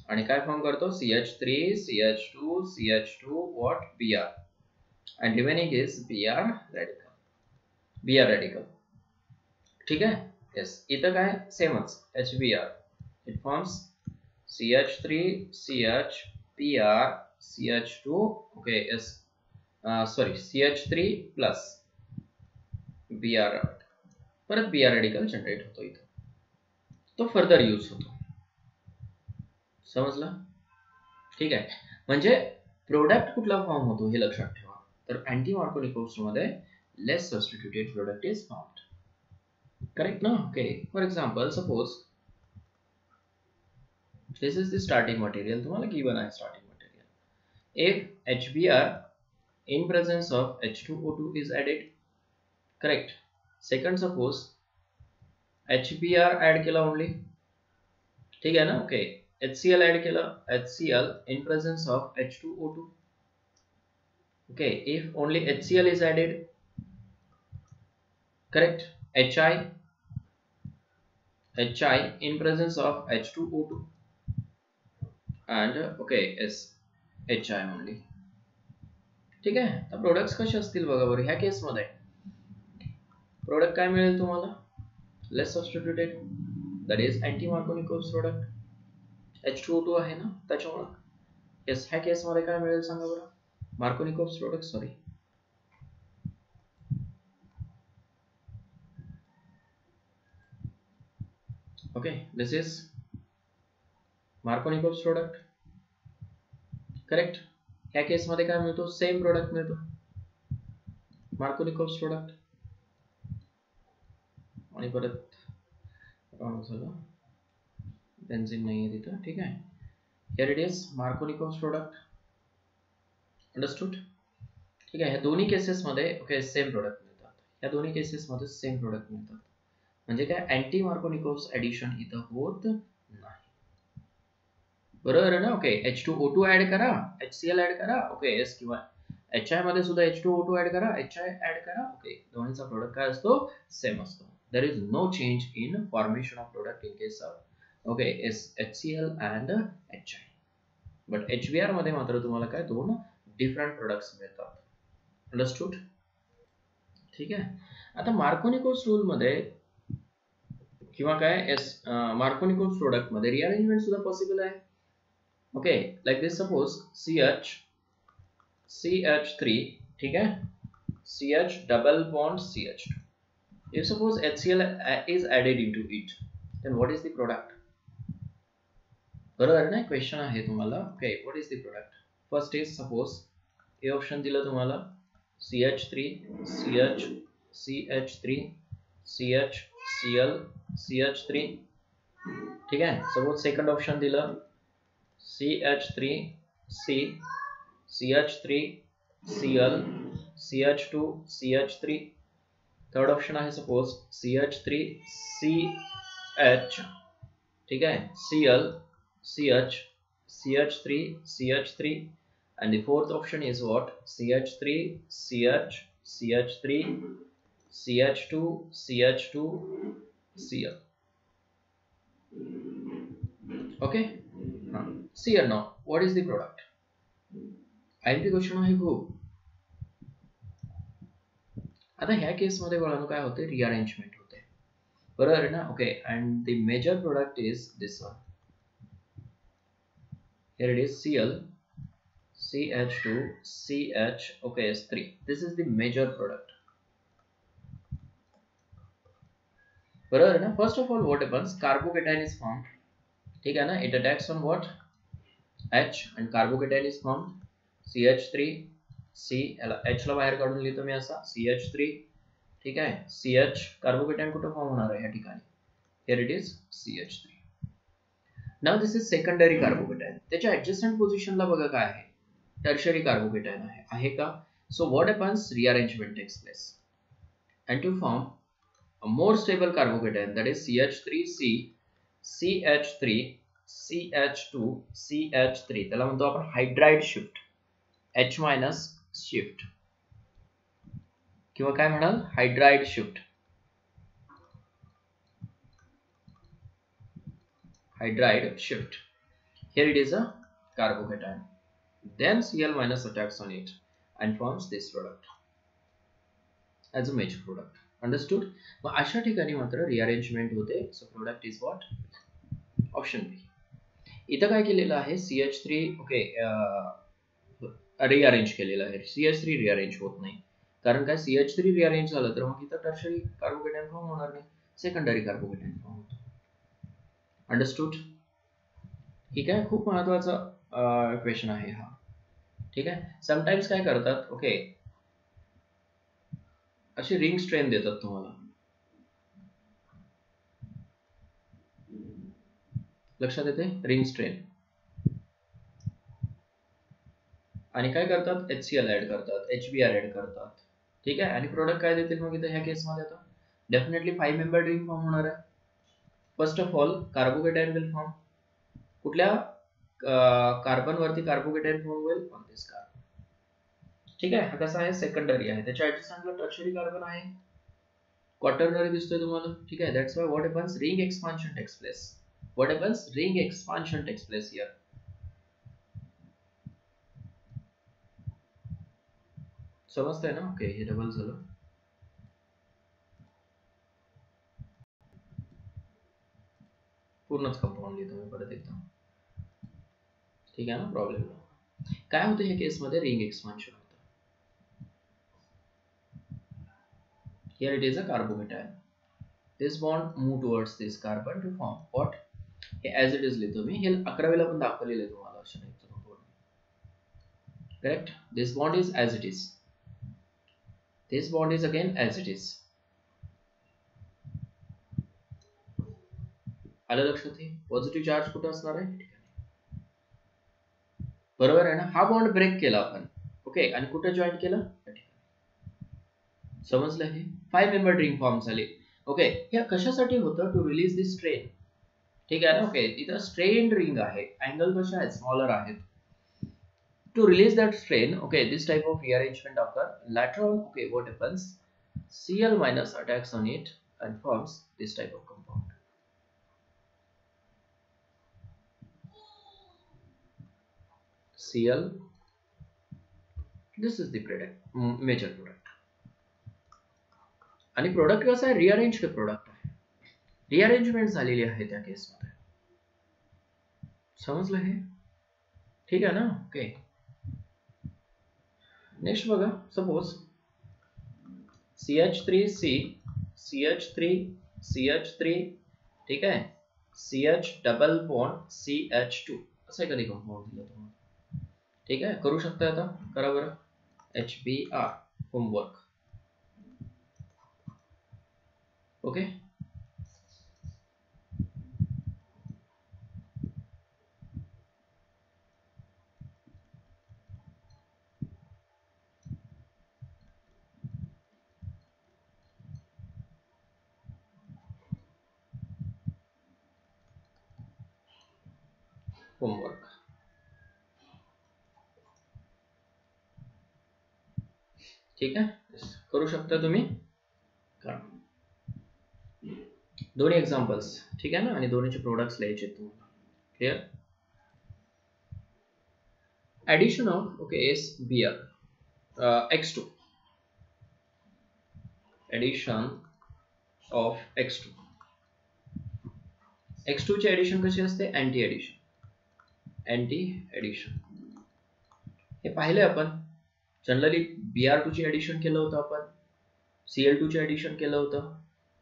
आणि काय फॉर्म करतो, CH3 CH2 CH2 what Br and remaining is Br radical. ठीक आहे. येस, इथं काय सेमच HBr, it forms CH3 CH Br CH2 okay yes sorry CH3 plus Br परत Br radical जनरेट होतो इथं, तो फर्दर यूज होतो. समजलं? ठीक आहे. म्हणजे प्रोडक्ट कुठला फॉर्म होतो हे लक्षात ठेवा. तर अँटी मार्कोनिकोव्ह मध्ये less substituted product is found. Correct ना? Okay. For example suppose this is the starting material. तुम्हाला गिवन आहे starting material. If HBr in presence of H2O2 is added, correct. Second suppose HBr add केला only, ठीक आहे ना? Okay. HCl add केला, HCl in presence of H2O2. okay, if only HCl is added, correct. HI in presence of H2O2 and okay yes HI only. ठीक आहे. तर products कसे असतील बघा बरं. ह्या केस मध्ये प्रोडक्ट काय मिळेल तुम्हाला, less substituted, that is anti Markovnikov product. H2O2 आहे ना त्याच्यामुळे. येस, ह्या केस मध्ये काय मिळेल सांगा बरं, Markovnikov product. Sorry, okay, this is Markovnikov product. Correct. ह्या केस मध्ये काय मिळतो, सेम प्रोडक्ट मिळतो, मार्कोनिकोव्ह प्रोडक्ट. आणि परत रॉंग झालं, बेन्झीन नाहीये तिथं. ठीक आहे. Here it is Markovnikov product. Understood? ठीक आहे. ह्या दोन्ही केसेस मध्ये ओके सेम प्रोडक्ट मिळतात. ह्या दोन्ही केसेस मध्ये सेम प्रोडक्ट मिळतात. म्हणजे काय, अँटी मार्कोनिकोव्ह ऍडिशन इथं होत नाही. बरोबर आहे ना? ओके. H2O2 ऍड करा, HCl ऍड करा, ओके येस, किंवा HI मध्ये सुद्धा H2O2 ऍड करा, HI ऍड करा, ओके. दोन्हीचा प्रोडक्ट काय असतो, सेम असतो. There is no change in formation of product in case of okay yes HCl and HI. But HBr मध्ये मात्र तुम्हाला काय दोन डिफरंट प्रोडक्ट्स मिळतात. अंडरस्टूड? ठीक आहे. आता मार्कोनिकोव्ह रूल मध्ये किंवा काय एस मार्कोनिकोव्ह प्रोडक्ट मध्ये रिअरेंजमेंट सुद्धा पॉसिबल आहे. ओके, लाइक दिस सपोज CH3, ठीक है, CH double bond CH2. If suppose HCl is added into it, then what is the product? बरोबर ना? क्वेश्चन आहे तुम्हाला. Okay, what is the product? First is suppose A option दिलं तुम्हाला CH3 CH CH3 CH Cl CH3. ठीक आहे. Suppose second option दिलं CH3 C CH3 Cl CH2 CH3. Third option आहे सपोज CH3 CH, ठीक आहे, Cl CH CH3 CH3 and the fourth option is what, CH3 CH CH3 CH2 CH2 Cl. okay, see here now what is the product. IMP question आहे खूप. आता ह्या case मध्ये बघा काय होते, रिअरेंजमेंट होते. बरोबर आहे ना? Okay, and the major product is this one. Here it is Cl CH2 CH okay S3. This is the major product. बरोबर है ना? First of all what happens, carbocation is formed. ठीक है ना? It attacks on what, H, and carbocation is formed CH3 C. H ला बाहेर काढून लिहितो मी असा CH3. ठीक आहे. CH कार्बोकेटाइन कुठे फॉर्म होणार आहे या ठिकाणी, here it is CH3. now this is secondary carbocation. त्याच्या adjacent position ला बघा काय आहे, tertiary carbocation आहे का? so what happens, rearrangement takes place and to form a more stable carbocation, that is CH3C CH3 CH2 CH3 त्याला म्हणतो आपण hydride shift, H minus shift किंवा काय म्हणाल hydride shift, hydride shift. Here it is a carbocation. Then Cl minus attacks on it and forms this product as a major product. Understood? मग अशा ठिकाणी मात्र रिअरेंजमेंट होते. So product is what? Option B. इथं काय केलेलं आहे CH3 okay rearrange केलेलं आहे. CH3 रिअरेंज होत नाही कारण काय CH3 रिअरेंज झालं तर मग इथं टर्शरी कार्बोकेटायन फॉर्म होणार नाही, सेकंडरी कार्बोकेटायन फॉर्म होतो. अंडरस्टूड? ठीक आहे, खूप महत्वाचा क्वेश्चन आहे हा. ठीक आहे, समटाइम्स काय करतात ओके अशी रिंग स्ट्रेन देतात तुम्हाला, लक्षात येते रिंग स्ट्रेन, आणि काय करतात HCl ऍड करतात, HBr ऍड करतात. ठीक आहे, आणि प्रोडक्ट काय देतील मग इथे ह्या केस मध्ये? आता डेफिनेटली 5 मेंबर रिंग फॉर्म होणार आहे. First of all carbocation will form, कुठल्या कार्बन वरती कार्बोकेटायन फॉर्म होईल ऑन दिस कार्बन. ठीक आहे, हा कसा आहे सेकंडरी आहे, त्याच्या ऍडजस्टंटला टर्शरी कार्बन आहे, क्वाटर्नरी दिसतोय तुम्हाला. ठीक आहे, that's why what happens ring expansion takes place. What happens ring expansion takes place here. समजतंय ना? ओके, हे डबल झालं. पूर्णच कंपाऊंड लिहितो मी परत एकदा. ठीक आहे ना, प्रॉब्लेम काय होतं ह्या केस मध्ये रिंग एक्सपान्शन होतं. Here it is a carbocation. This bond move towards this carbon to form what? हे as it is लिहितो मी, हे 11वीला पण दाखवलेलं आहे तुम्हाला अशा टाइपचं bond. Correct, this bond is as it is. This bond is again as it is. आलं लक्षात? हे पॉझिटिव्ह चार्ज कुठे असणार आहे? बरोबर आहे ना? हा बॉन्ड ब्रेक केला आपण ओके, आणि कुठे जॉईन केलं? समजलं? हे 5 मेंबर रिंग फॉर्म झाले. ओके, हे कशासाठी होतं? To release this strain. ठीक आहे ना? ओके, इथं स्ट्रेन रिंग आहे, अँगल कशा आहेत? स्मॉलर आहेत. To release that strain, okay, this type of rearrangement occur. Later on, okay, what happens? Cl minus attacks on it and forms this type of compound. Cl, this is the product, major product. आणि product कसं आहे? रिअरेंज्ड product आहे, rearrangement झालेली आहे त्या केस मध्ये. समजलं हे? ठीक आहे ना? ओके, नेक्स्ट बघा. सपोज CH3C CH3 ठीक आहे, CH डबल बॉन्ड CH2 असं कधी कंपाऊंड दिलं तुम्हाला. ठीक आहे, करू शकता. आता करा बरं. HBr homework. Okay, homework. ठीक आहे, करू शकता तुम्ही. दोन्ही एक्झाम्पल्स. ठीक आहे ना, आणि दोन्हीचे प्रोडक्ट्स लिहायचे तुम्हाला. Clear? Addition of okay SBr X2, addition of X2 ची ऍडिशन कशी असते? Anti addition. हे पाहिले आपण जनरली Br2 ची ऍडिशन केलं होतं आपण, Cl2 ची ऍडिशन केलं होतं.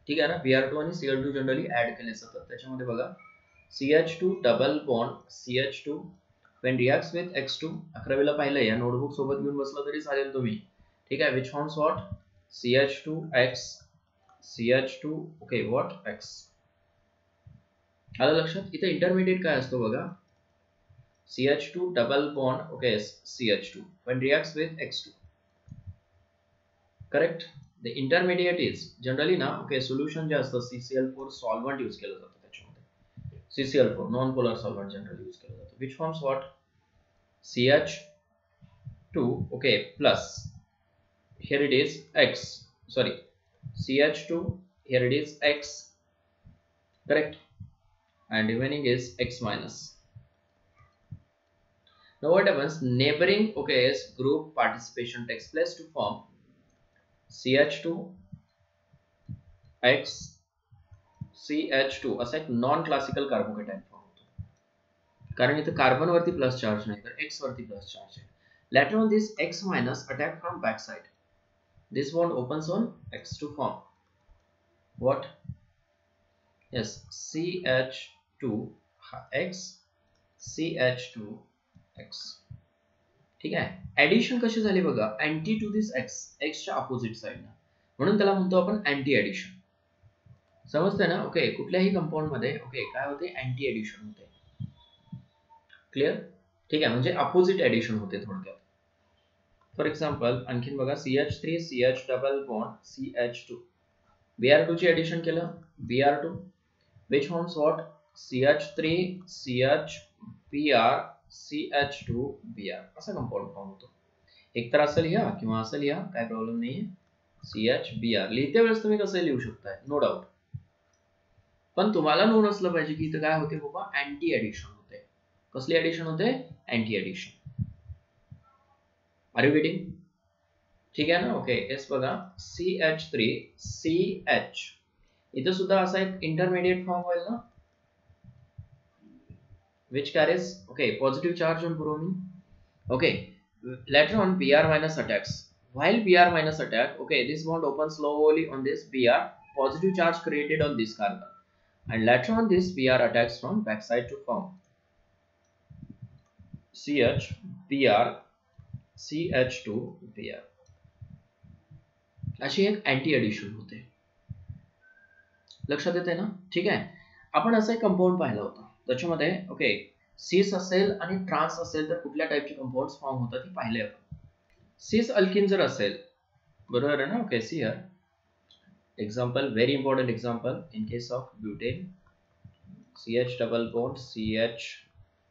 ठीक आहे ना, Br2 आणि Cl2 जनरली ऍड केले जातात. त्याच्यामध्ये बघा CH2 double bond CH2 when reacts with X2. 11वीला पाहिलं, या नोटबुक सोबत घेऊन बसला तरी चालेल तुम्ही. ठीक आहे, which forms what? CH2X CH2 okay what X. आलं लक्षात? इथे इंटरमिडिएट काय असतो बघा, CH2 double bond okay CH2 when reacts with X2. Correct. The intermediate is generally ना ओके सोल्युशन जे असतं CCl4 सॉल्व्हंट यूज केलं जातं त्याच्यामध्ये. CCl4 non polar solvent generally use केला जातो. Which forms what? CH2 okay plus here it is X, sorry, CH2 here it is X, correct, and remaining is X minus. Now what happens? Neighboring okay is group participation takes place to form CH2 X CH2 असा एक non classical carbocation form होतो, कारण इथे carbon वरती plus charge नाही तर X वरती plus charge आहे. Later on this X minus attack from backside. This bond opens on X to form what? Yes, CH2 X CH2 X. ठीक आहे. ऍडिशन कशी झाली बघा, anti to this X, X च्या अपोजिट साइडला, म्हणून त्याला म्हणतो आपण अँटी ऍडिशन. समजतंय ना? ओके, कुठल्याही कंपाऊंड मध्ये ओके काय होते? अँटी ऍडिशन होते. क्लिअर? ठीक आहे, म्हणजे अपोजिट ऍडिशन होते थोडक्यात. फॉर एक्झाम्पल आणखीन बघा, CH3 CH double bond CH2 Br2 ची ऍडिशन केलं, Br2 which forms what? CH3 CH Br CH2 Br असा कंपाऊंड फॉर्म होतो. एक तर असं लिहा किंवा असं लिहा, काय प्रॉब्लेम नाहीये. CH Br लिहिते वेळेस तुम्ही कसं लिहू शकताय, नो डाऊट. पण तुम्हाला नोन असलं पाहिजे की इथं काय होते बाबा, अँटी ऍडिशन होते. कसली ऍडिशन होते? Anti addition. Are you getting? ठीक आहे ना? ओके, येस बघा, CH3 CH इथं सुद्धा असा एक इंटरमिडिएट फॉर्म होईल ना, which carries okay positive charge on bromine. Okay, later on Br minus attacks. While Br minus attack, okay, this bond opens slowly on this Br, positive charge created on this carbon, and later on this Br attacks from backside to form CH Br CH2 Br. अशी एक anti addition होते. लक्षात येते ना? ठीक आहे. आपण असं एक कंपाऊंड पाहिलं होतं, त्याच्यामध्ये ओके सिस असेल आणि ट्रान्स असेल तर कुठल्या टाइपचे कंपाऊंड्स फॉर्म होतात हे पाहिले आपण. सिस अल्किन जर असेल, बरोबर आहे ना? Okay, see here example, very important example, in case of butane CH double bond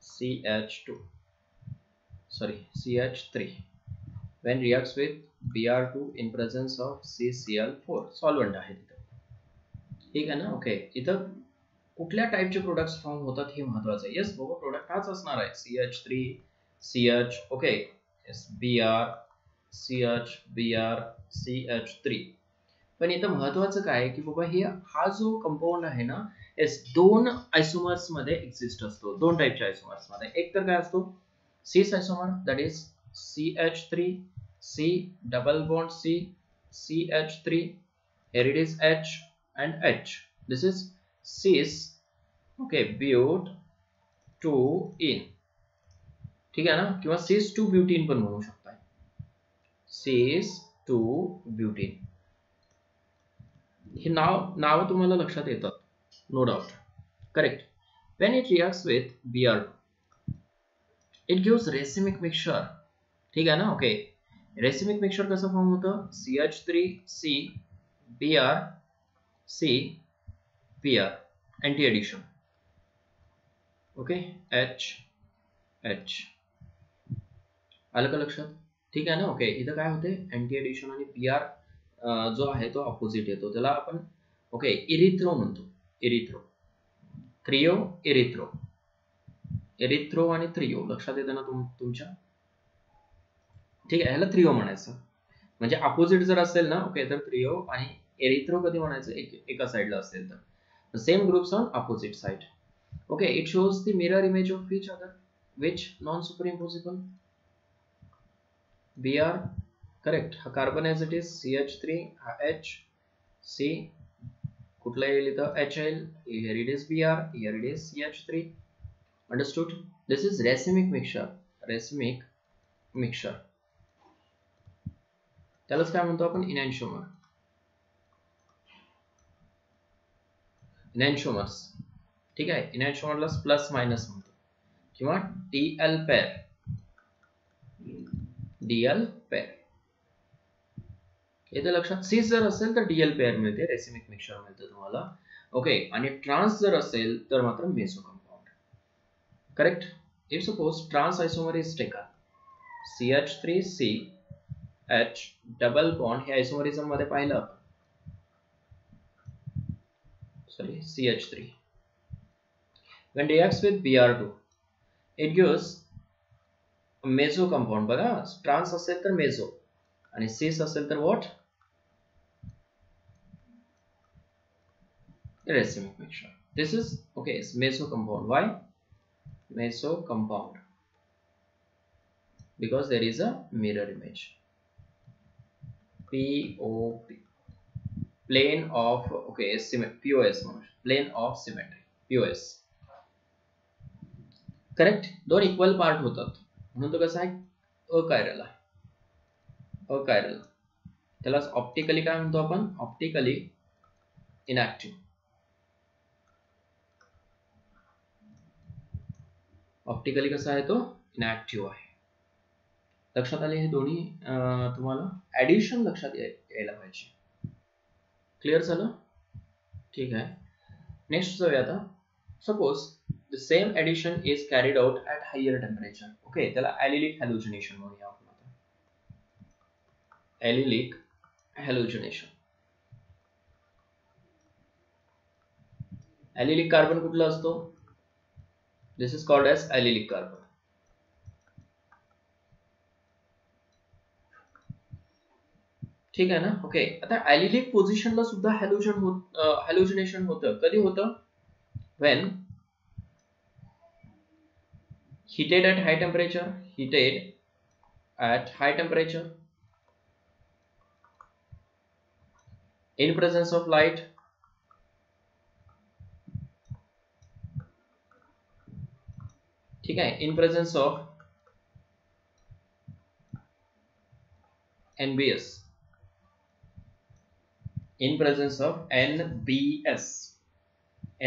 CH2 sorry CH3 when reacts with Br2 in presence of CCl4 solvent आहे तिथं. ठीक आहे ना? ओके, इथं कुठल्या टाइपचे प्रोडक्ट्स फॉर्म होतात हे महत्वाचं आहे. येस बाबा, प्रोडक्ट हाच असणार आहे, CH3 CH okay, yes Br CH Br CH3. पण इथं महत्वाचं काय की बाबा हा जो कंपाऊंड आहे ना, येस दोन आयसोमर्स मध्ये एक्झिस्ट असतो, दोन टाइपच्या आयसोमर्स मध्ये. एक तर काय असतो, cis isomer, that is CH3 C double bond C CH3, here it is H and H, this is cis okay but 2 ene. ठीक आहे ना? किंवा सिस 2 ब्युटीन पण म्हणू शकताय, सिस 2 ब्युटीन. हे नाव तुम्हाला लक्षात येतात, no doubt, correct. When it reacts with Br2 it gives racemic mixture. ठीक आहे ना? ओके, रेसिमिक मिक्सचर कसं फॉर्म होतं? CH3 C Br C Br anti addition. Okay, H H आलं का लक्षात? ठीक आहे ना? ओके, इथं काय होते, अँटी ऍडिशन आणि Br जो आहे तो अपोजिट येतो, त्याला आपण ओके इरिथ्रो म्हणतो. इरिथ्रो, थ्रिओ इरिथ्रो, इरिथ्रो आणि थ्रिओ लक्षात येतं ना तुमच्या? ठीक आहे, ह्याला थ्रिओ म्हणायचं. म्हणजे अपोजिट जर असेल ना ओके तर थ्रिओ, आणि एरिथ्रो कधी म्हणायचं? एका साइडला असेल तर same groups on opposite side. Okay, it shows the mirror image of each other. Which non-superimposable? Br, correct. हा carbon as it is CH3, हा H, C, कुठला येईल इथं? HL, here it is Br, here it is CH3. Understood? This is racemic mixture. Racemic mixture. त्यालाच काय म्हणतो आपण? enantiomer. enantiomers. ठीक आहे, enantiomerला प्लस मायनस म्हणतो, किंवा DL पेअर, DL पेअर. येते लक्षात. सिस जर असेल तर डीएल पेअर मिळते, रेसिमिक मिक्सचर मिळते तुम्हाला. ओके, आणि ट्रान्स जर असेल तर मात्र meso compound. Correct. If suppose trans isomer is taken, CH3CH double bond हे आयसोमरिझम मध्ये पाहिलं आपण. Sorry, CH3 when reacts with Br2 it gives meso compound. बघा, ट्रान्स असेल तर मेसो आणि सिस असेल तर what, racemic mixture. This is okay, it's meso compound. Why meso compound? Because there is a mirror image. POP, plane of, okay, POS, plane of symmetry, POS. Correct. दोन equal part होतात म्हणून तो कसा आहे, achiral. Achiral त्याला optically काय म्हणतो आपण, ऑप्टिकली इनॅक्टिव्ह. ऑप्टिकली कसा आहे तो, इनॅक्टिव्ह आहे. लक्षात आले हे दोन्ही. तुम्हाला ऍडिशन लक्षात यायला पाहिजे. क्लिअर झालं. ठीक आहे. नेक्स्ट जाऊया आता. Suppose the same addition is carried out at higher temperature. Okay, त्याला ॲलिलिक हॅलोजिनेशन म्हणूया आपण आता. ॲलिलिक हॅलोजिनेशन. ॲलिलिक कार्बन कुठला असतो, दिस इज कॉल्ड एज ॲलिलिक कार्बन. ठीक आहे ना. ओके, आता ॲलिलिक पोझिशनला सुद्धा हॅलोजिनेशन होतं. कधी होतं, when heated at high temperature, heated at high temperature, in presence of light, ठीक है, in presence of NBS, in presence of NBS.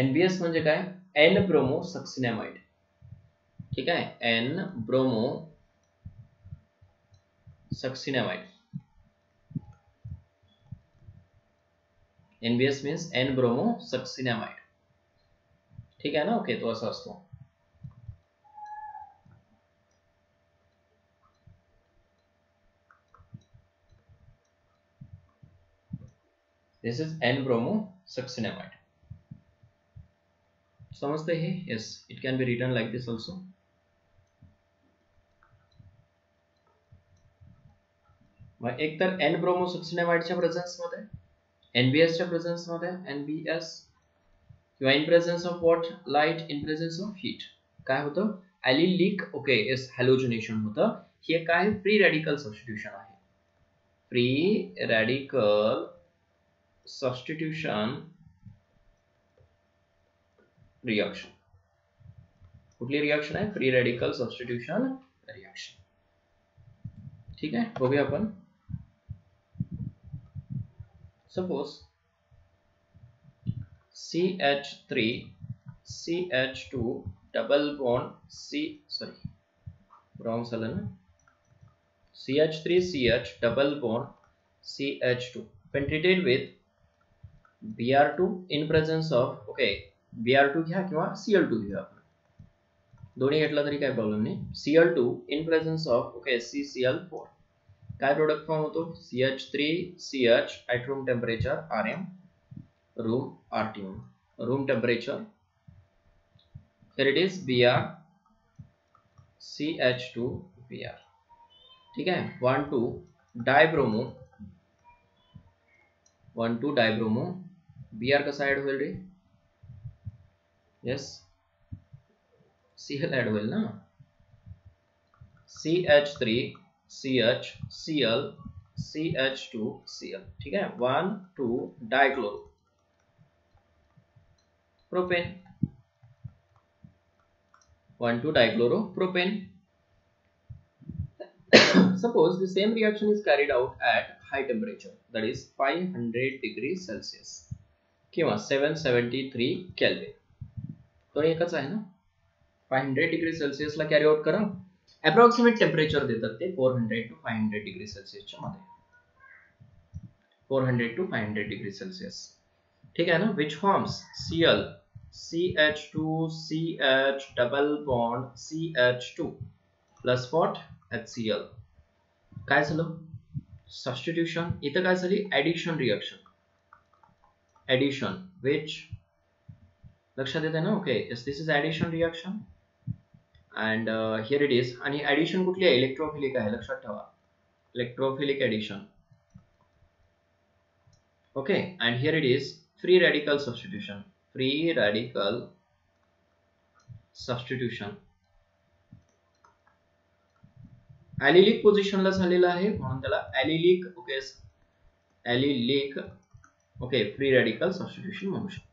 NBS म्हणजे काय, N ब्रोमो सक्सिनेमाइड. ठीक है, N bromo succinimide. NBS means N bromo succinimide. ठीक है ना. Okay, तो असा असतो. This is N bromo succinamide. समझते हैं. Yes, it can be written like this also. मग एक तर N ब्रोमो सक्सिनेमाइडच्या प्रेझेन्स मध्ये, NBS च्या प्रेझेन्स मध्ये NBS, किंवा in presence of what, light, in presence of heat, काय होतं, ॲलिलिक. ओके, यस, हॅलोजिनेशन होतं. हे काय, फ्री रॅडिकल सबस्टिट्यूशन आहे. Free radical substitution reaction. कुठली रिएक्शन आहे, फ्री रॅडिकल सबस्टिट्यूशन रिएक्शन. ठीक आहे, बघूया आपण. Suppose CH3 CH2 double bond wrong झालं ना, CH3 CH double bond CH2 when treated with Br2 in presence of, okay, Br2 घ्या किंवा Cl2 घ्या, दोन्ही घेतला तरी काय प्रॉब्लेम नाही. Cl2 in presence of, okay, CCl4. काय प्रोडक्ट फॉर्म होतो, CH3CH at room temperature RM, room RT, room temperature. Here it is Br CH2 Br. ठीक है, 1,2 डायब्रोमो, 1,2 डायब्रोमो. Br कसा ऍड होईल रे, यस, Cl ऍड होईल ना. CH3 CH Cl CH2 Cl. ठीक है, 1,2 dichloro propane, 1,2 dichloro propane. Suppose the same reaction is carried out at high temperature, that is 500 degrees Celsius किंवा 773 kelvin. तो एकच आहे ना. 500 डिग्री सेल्सिअसला कॅरी आउट करा. अप्रॉक्सिमेट टेम्परेचर देतात ते 400 to 500 डिग्री सेल्सिअसच्या मध्ये. 400 to 500 डिग्री सेल्सियस, ठीक है ना. Which forms Cl CH2CH double bond CH2 plus what HCl. काय झालं सबस्टिट्यूशन. इथं काय झाली ऍडिशन रिएक्शन, ऍडिशन विच लक्षात येते ना. Okay this is addition reaction and here it is. आणि ऍडिशन कुठली आहे इलेक्ट्रोफिलिक आहे लक्षात ठेवा, electrophilic addition. Okay and here it is free radical substitution, free radical substitution. Allylic पोझिशनला झालेला आहे म्हणून त्याला allylic. Okay allylic okay free radical substitution म्हणू शकतो.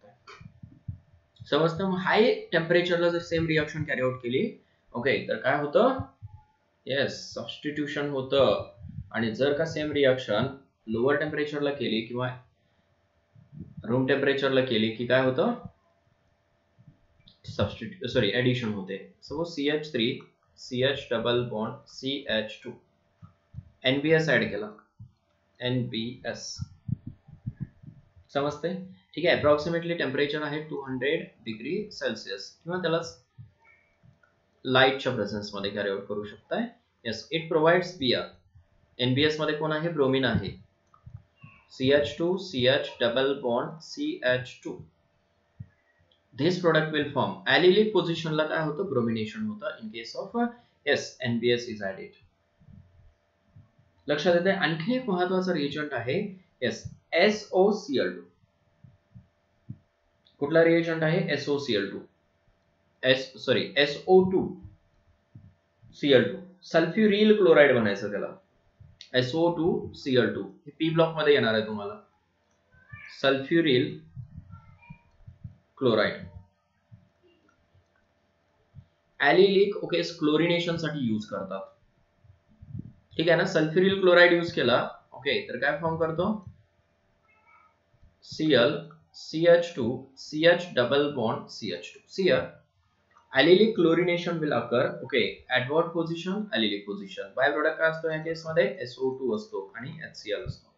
समजतं. हाय टेम्परेचरला जर सेम रिएक्शन कॅरी आउट केली ओके तर काय होतं येस सबस्टिट्यूशन होतं. आणि जर का सेम रिएक्शन लोअर टेम्परेचरला केली किंवा रूम टेम्परेचरला केली की काय होतं ऍडिशन होते. Suppose CH3 CH double bond CH2 NBS add केला NBS. समजते ठीक आहे. अप्रॉक्सिमेटली टेम्परेचर आहे 200 डिग्री सेल्सिअस किंवा त्याला लाईटच्या प्रेझेन्स मध्ये कॅरी आउट करू शकताय. Yes it provides Br. NBS मध्ये कोण आहे ब्रोमीन आहे. CH2 CH double bond CH2. This product will form allylic position ला काय होतं ब्रोमिनेशन होतं in case of yes NBS is added. लक्षात येते. आणखी एक महत्त्वाचा रिएजंट आहे yes SOCl2. कुठला रिएजंट आहे SOCl2 SO2 Cl2. सल्फ्युरिल क्लोराइड बनायचं त्याला SO2 Cl2. हे पी ब्लॉक मध्ये येणार आहे तुम्हाला. सल्फ्युरिल क्लोराइड ॲलिलिक ओके क्लोरिनेशन साठी यूज करतात. ठीक आहे ना. सल्फ्युरिल क्लोराइड यूज केला ओके तर काय फॉर्म करतो Cl CH2 CH double bond CH2. See here, allylic chlorination will occur. Okay, at what position? Allylic position. Byproduct काय असतो या केस मध्ये SO2 असतो आणि HCl असतो.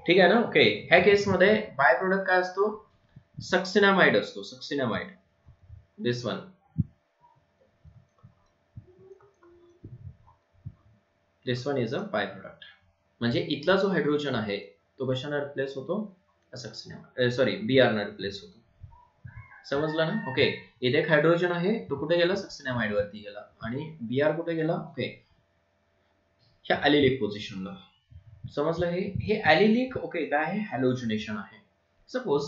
ठीक आहे ना. ओके ह्या केस मध्ये बाय प्रोडक्ट काय असतो सक्सिनामाइड असतो. Succinimide this one. This one is a byproduct. म्हणजे इथला जो हायड्रोजन आहे तो कशाने रिप्लेस होतो सक्सिनामाइड सॉरी Br ने रिप्लेस होतो. समजलं ना. ओके इथे एक हायड्रोजन आहे तो कुठे गेला सक्सिनामाइड वरती गेला आणि Br कुठे गेला ओके ह्या ॲलिलिक पोझिशनला. समजलं. हे ॲलिलिक ओके काय आहे हॅलोजिनेशन आहे. सपोज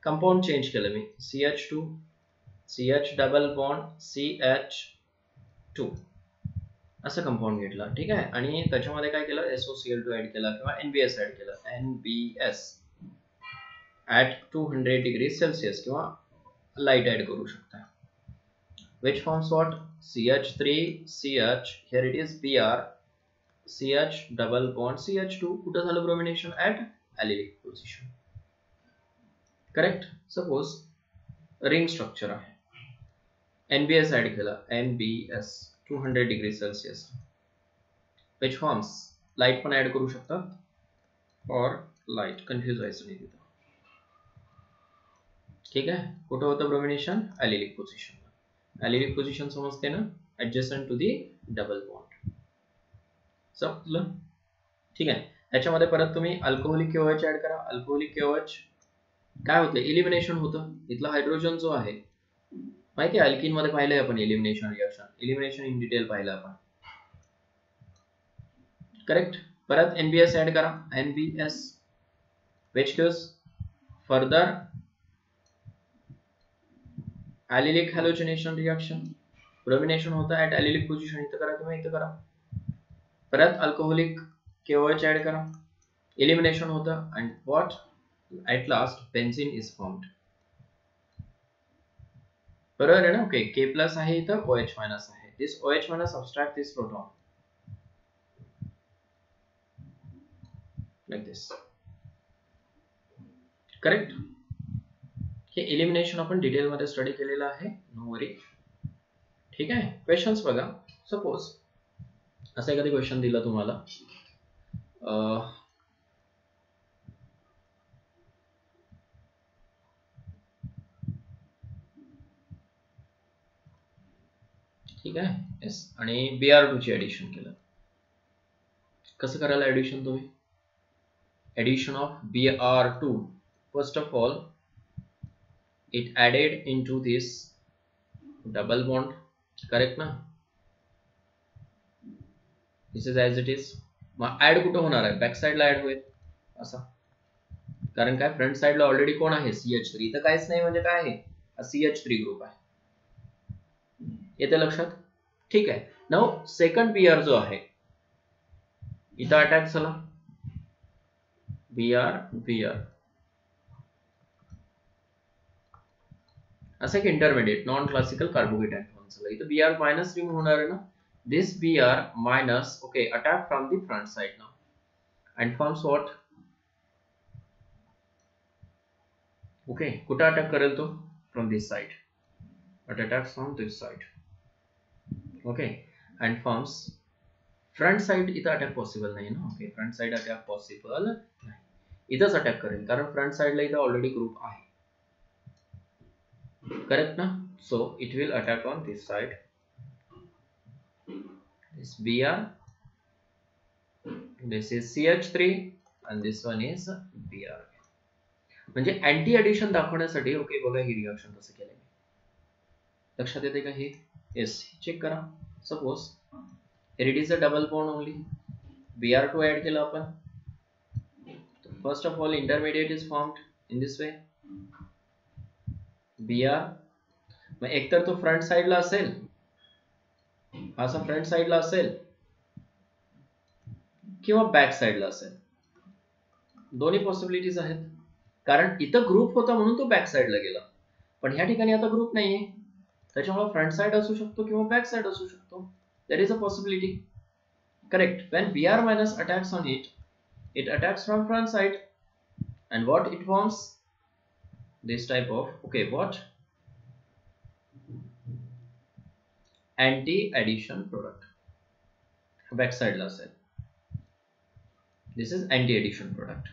कंपाऊंड चेंज केलं मी CH2 CH double bond CH2 असं कंपाऊंड घेतला. ठीक आहे. आणि त्याच्यामध्ये काय केलं SOCl2 ऍड केला किंवा NBS ऍड केलं NBS at 200 degree Celsius किंवा लाईट ऍड करू शकता. which forms what CH3 CH here it is Br CH double bond CH2 कुठं झालं bromination at allylic position. Correct. Suppose ring structure आहे NBS add केला NBS 200 degree Celsius. which forms light पण add करू शकतात और लाईट कन्फ्यूज व्हायचं नाही तिथं. ठीक आहे. कुठं होतं bromination allylic position. Allylic position समजते ना adjacent to the double bond. समजलं. ठीक आहे. ह्याच्यामध्ये परत तुम्ही अल्कोहोलिक KOH ऍड करा. अल्कोहोलिक KOH काय होतं एलिमिनेशन होतं. इथला हायड्रोजन जो आहे माहिती आहे अल्किन मध्ये पाहिलंय आपण elimination reaction. Elimination in detail पाहिलं आपण. करेक्ट. परत NBS ऍड करा NBS which gives further allylic halogenation reaction. Bromination होता at allylic position. इथं करा किंवा इथं करा. परत अल्कोहोलिक KOH ऍड करा. एलिमिनेशन होतं and what at last benzene is formed. बरोबर आहे ना. ओके K प्लस आहे इथं OH मायनस आहे. this OH minus subtract this proton like this. Correct. हे एलिमिनेशन आपण डिटेल मध्ये स्टडी केलेलं आहे. नो वरी. ठीक आहे. क्वेश्चन्स बघा. सपोज असं एखादी क्वेश्चन दिला तुम्हाला ठीक आहे. येस, आणि Br2 ची ऍडिशन केलं. कसं करायला ऍडिशन तुम्ही? Addition of Br2, first of all it added into this double bond, correct ना? This is as it is. मग ऍड कुठं होणार आहे? बॅक साइडला ऍड होईल असा, कारण काय फ्रंट साइडला ऑलरेडी कोण आहे? CH3. इथं काहीच नाही म्हणजे काय आहे? हा CH3 ग्रुप आहे. येते लक्षात? ठीक आहे. नाउ सेकंड Br जो आहे इथं अटॅक झाला, Br असं एक intermediate non classical carbocation form झाला. इथं Br मायनस रिमूव्ह होणार आहे ना. दिस Br minus okay attack from the front side now and forms what? Okay, कुठं अटॅक करेल तो? From this side. It attacks from this side. Okay, and forms front side. इथं attack possible नाही ना. Okay, front side attack possible नाही. इथंच attack करेल कारण फ्रंट साइडला इथं ऑलरेडी ग्रुप आहे. करेक्ट ना? So it will attack on this side. This Br, this is CH3 and this one is Br. म्हणजे अँटी ऍडिशन दाखवण्यासाठी ओके बघा ही रिएक्शन कसं केलंय. लक्षात येते का हे? येस, चेक करा. Suppose it is a double bond only, Br2 add केला आपण. First of all intermediate is formed in this way. Br मग एकतर तो फ्रंट साइडला असेल, असा फ्रंट साइडला असेल किंवा बॅक साइडला असेल. दोन्ही पॉसिबिलिटीज आहेत. कारण इथं ग्रुप होता म्हणून तो बॅक साइडला गेला, पण ह्या ठिकाणी आता ग्रुप नाहीये, त्याच्यामुळे फ्रंट साइड असू शकतो किंवा बॅक साइड असू शकतो. There is a possibility. Correct. When Br minus attacks on it, it attacks from front side and what it forms? This type of okay what? Anti addition product. Back side ला असेल. This is anti addition product.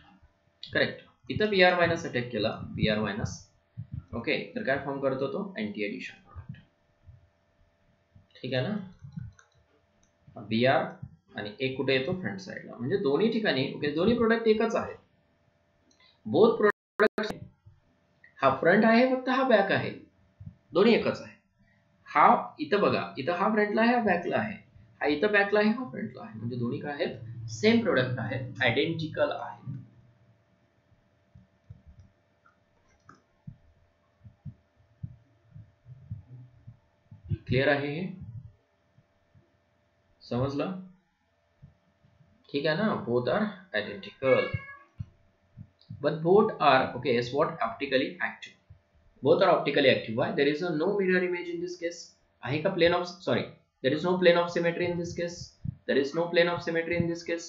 Correct. इथं Br minus attack केला, Br minus okay, तर काय form करतो तो? Anti addition product. ठीक आहे ना. Br आणि एक कुठे येतो? फ्रंट साइडला. म्हणजे दोन्ही ठिकाणी ओके दोन्ही प्रोडक्ट एकच आहेत. बोथ प्रोडक्ट, हा फ्रंट आहे फक्त हा बॅक आहे, दोन्ही एकच आहे. हा इथं बघा, इथं हा फ्रंटला आहे हा बॅकला आहे, हा इथं बॅकला आहे हा फ्रंटला आहे, म्हणजे दोन्ही काय आहेत? सेम प्रोडक्ट आहेत, आयडेंटिकल आहेत. क्लियर आहे हे? समजलं? ठीक आहे ना. Both are identical but both are okay is what optically active. Both are optically active. Why? There is no mirror image in this case. आहे का plane of sorry, there is no plane of symmetry in this case. There is no plane of symmetry in this case.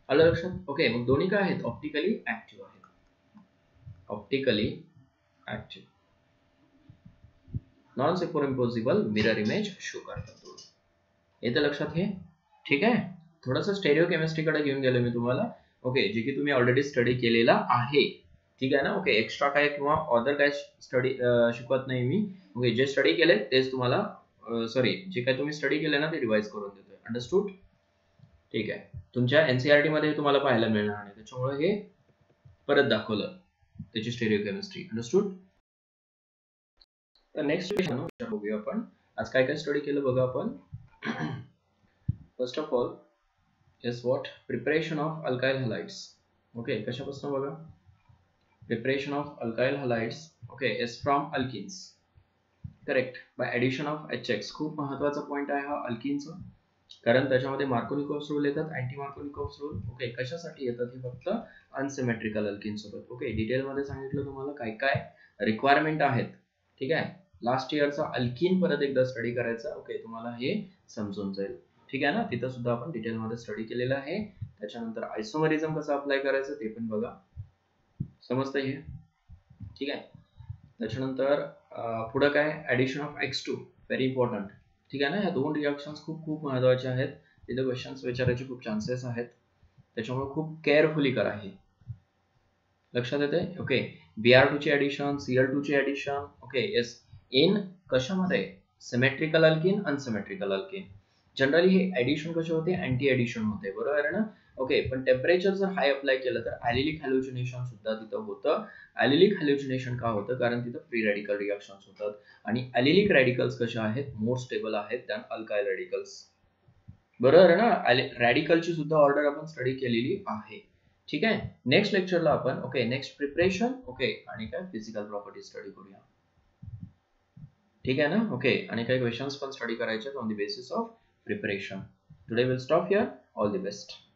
आलं लक्षात? Okay, मग दोन्ही काय आहेत? Optically active आहेत. Optically active non superimposable mirror image show करतात. येतं लक्षात हे? ठीक आहे. थोडंसं स्टेरिओ केमिस्ट्रीकडे घेऊन गेलो मी तुम्हाला. ओके, जे की तुम्ही ऑलरेडी स्टडी केलेला आहे. ठीक आहे ना. ओके, एक्स्ट्रा काय किंवा अदर काय स्टडी शिकवत नाही मी. ओके, जे स्टडी केले तेच तुम्हाला सॉरी जे काय तुम्ही स्टडी केले ना ते रिवाइज करून देतोय. अंडरस्टूड? ठीक आहे. तुमच्या एनसीईआरटी मध्ये तुम्हाला पाहायला मिळणार नाही, त्याच्यामुळे हे परत दाखवलं त्याची स्टेरिओ केमिस्ट्री. अंडरस्टूड? तर नेक्स्ट क्वेश्चन बघूया आपण. आज काय काय स्टडी केलं बघा आपण. First of all is what? Preparation of alkyl halides. Okay, कशापासून बघा? Preparation of alkyl halides okay is from alkenes. Correct. By addition of HX. खूप महत्त्वाचा पॉइंट आहे हा अल्किनचा, कारण त्याच्यामध्ये मार्कोनिकोव्ह रूल येतात, अँटी मार्कोनिकोव्ह रूल. ओके, कशासाठी येतात हे? फक्त अनसिमेट्रिकल अल्किन सोबत. ओके, डिटेल मध्ये सांगितलं तुम्हाला काय काय रिक्वायरमेंट आहेत. ठीक आहे. लास्ट इयरचा अल्किन परत एकदा स्टडी करायचा. ओके, तुम्हाला हे समजून जाईल. ठीक आहे ना. तिथं सुद्धा आपण डिटेल मध्ये स्टडी केलेलं आहे. त्याच्यानंतर आयसोमरिझम कसं अप्लाय करायचं ते पण बघा. समजतं हे? ठीक आहे. त्याच्यानंतर पुढे काय? Addition of X2 very important. ठीक आहे ना. या दोन रिएक्शन्स खूप खूप महत्त्वाच्या आहेत. तिथे क्वेश्चन्स विचारायचे खूप चान्सेस आहेत. त्याच्यामुळे खूप केअरफुली करा हे. लक्षात येते? ओके. Br2 ची ऍडिशन, Cl2 ची ऍडिशन. ओके. येस. इन कशामध्ये? Symmetrical alkene, unsymmetrical alkene. Generally हे ऍडिशन कसे होते? अँटी ऍडिशन होते, बरोबर आहे ना? ओके. पण टेम्परेचर जर हाय अप्लाय केलं तर ॲलिलिक हॅल्युसिनेशन सुद्धा तिथं होतं. ॲलिलिक हॅल्युसिनेशन का होतं? कारण तिथं फ्री रॅडिकल रिएक्शन्स होतात आणि ॲलिलिक रॅडिकल्स कसे आहेत? मोर स्टेबल आहेत दॅन अल्काइल रॅडिकल्स. बरोबर आहे ना? रॅडिकलची सुद्धा ऑर्डर आपण स्टडी केलेली आहे. ठीक आहे. नेक्स्ट लेक्चरला आपण ओके नेक्स्ट प्रिपरेशन ओके आणि काय फिजिकल प्रॉपर्टी स्टडी करूया. ठीक आहे ना? ओके. आणि काही क्वेश्चन्स पण स्टडी करायचे on the basis of preparation. Today will stop here. All the best.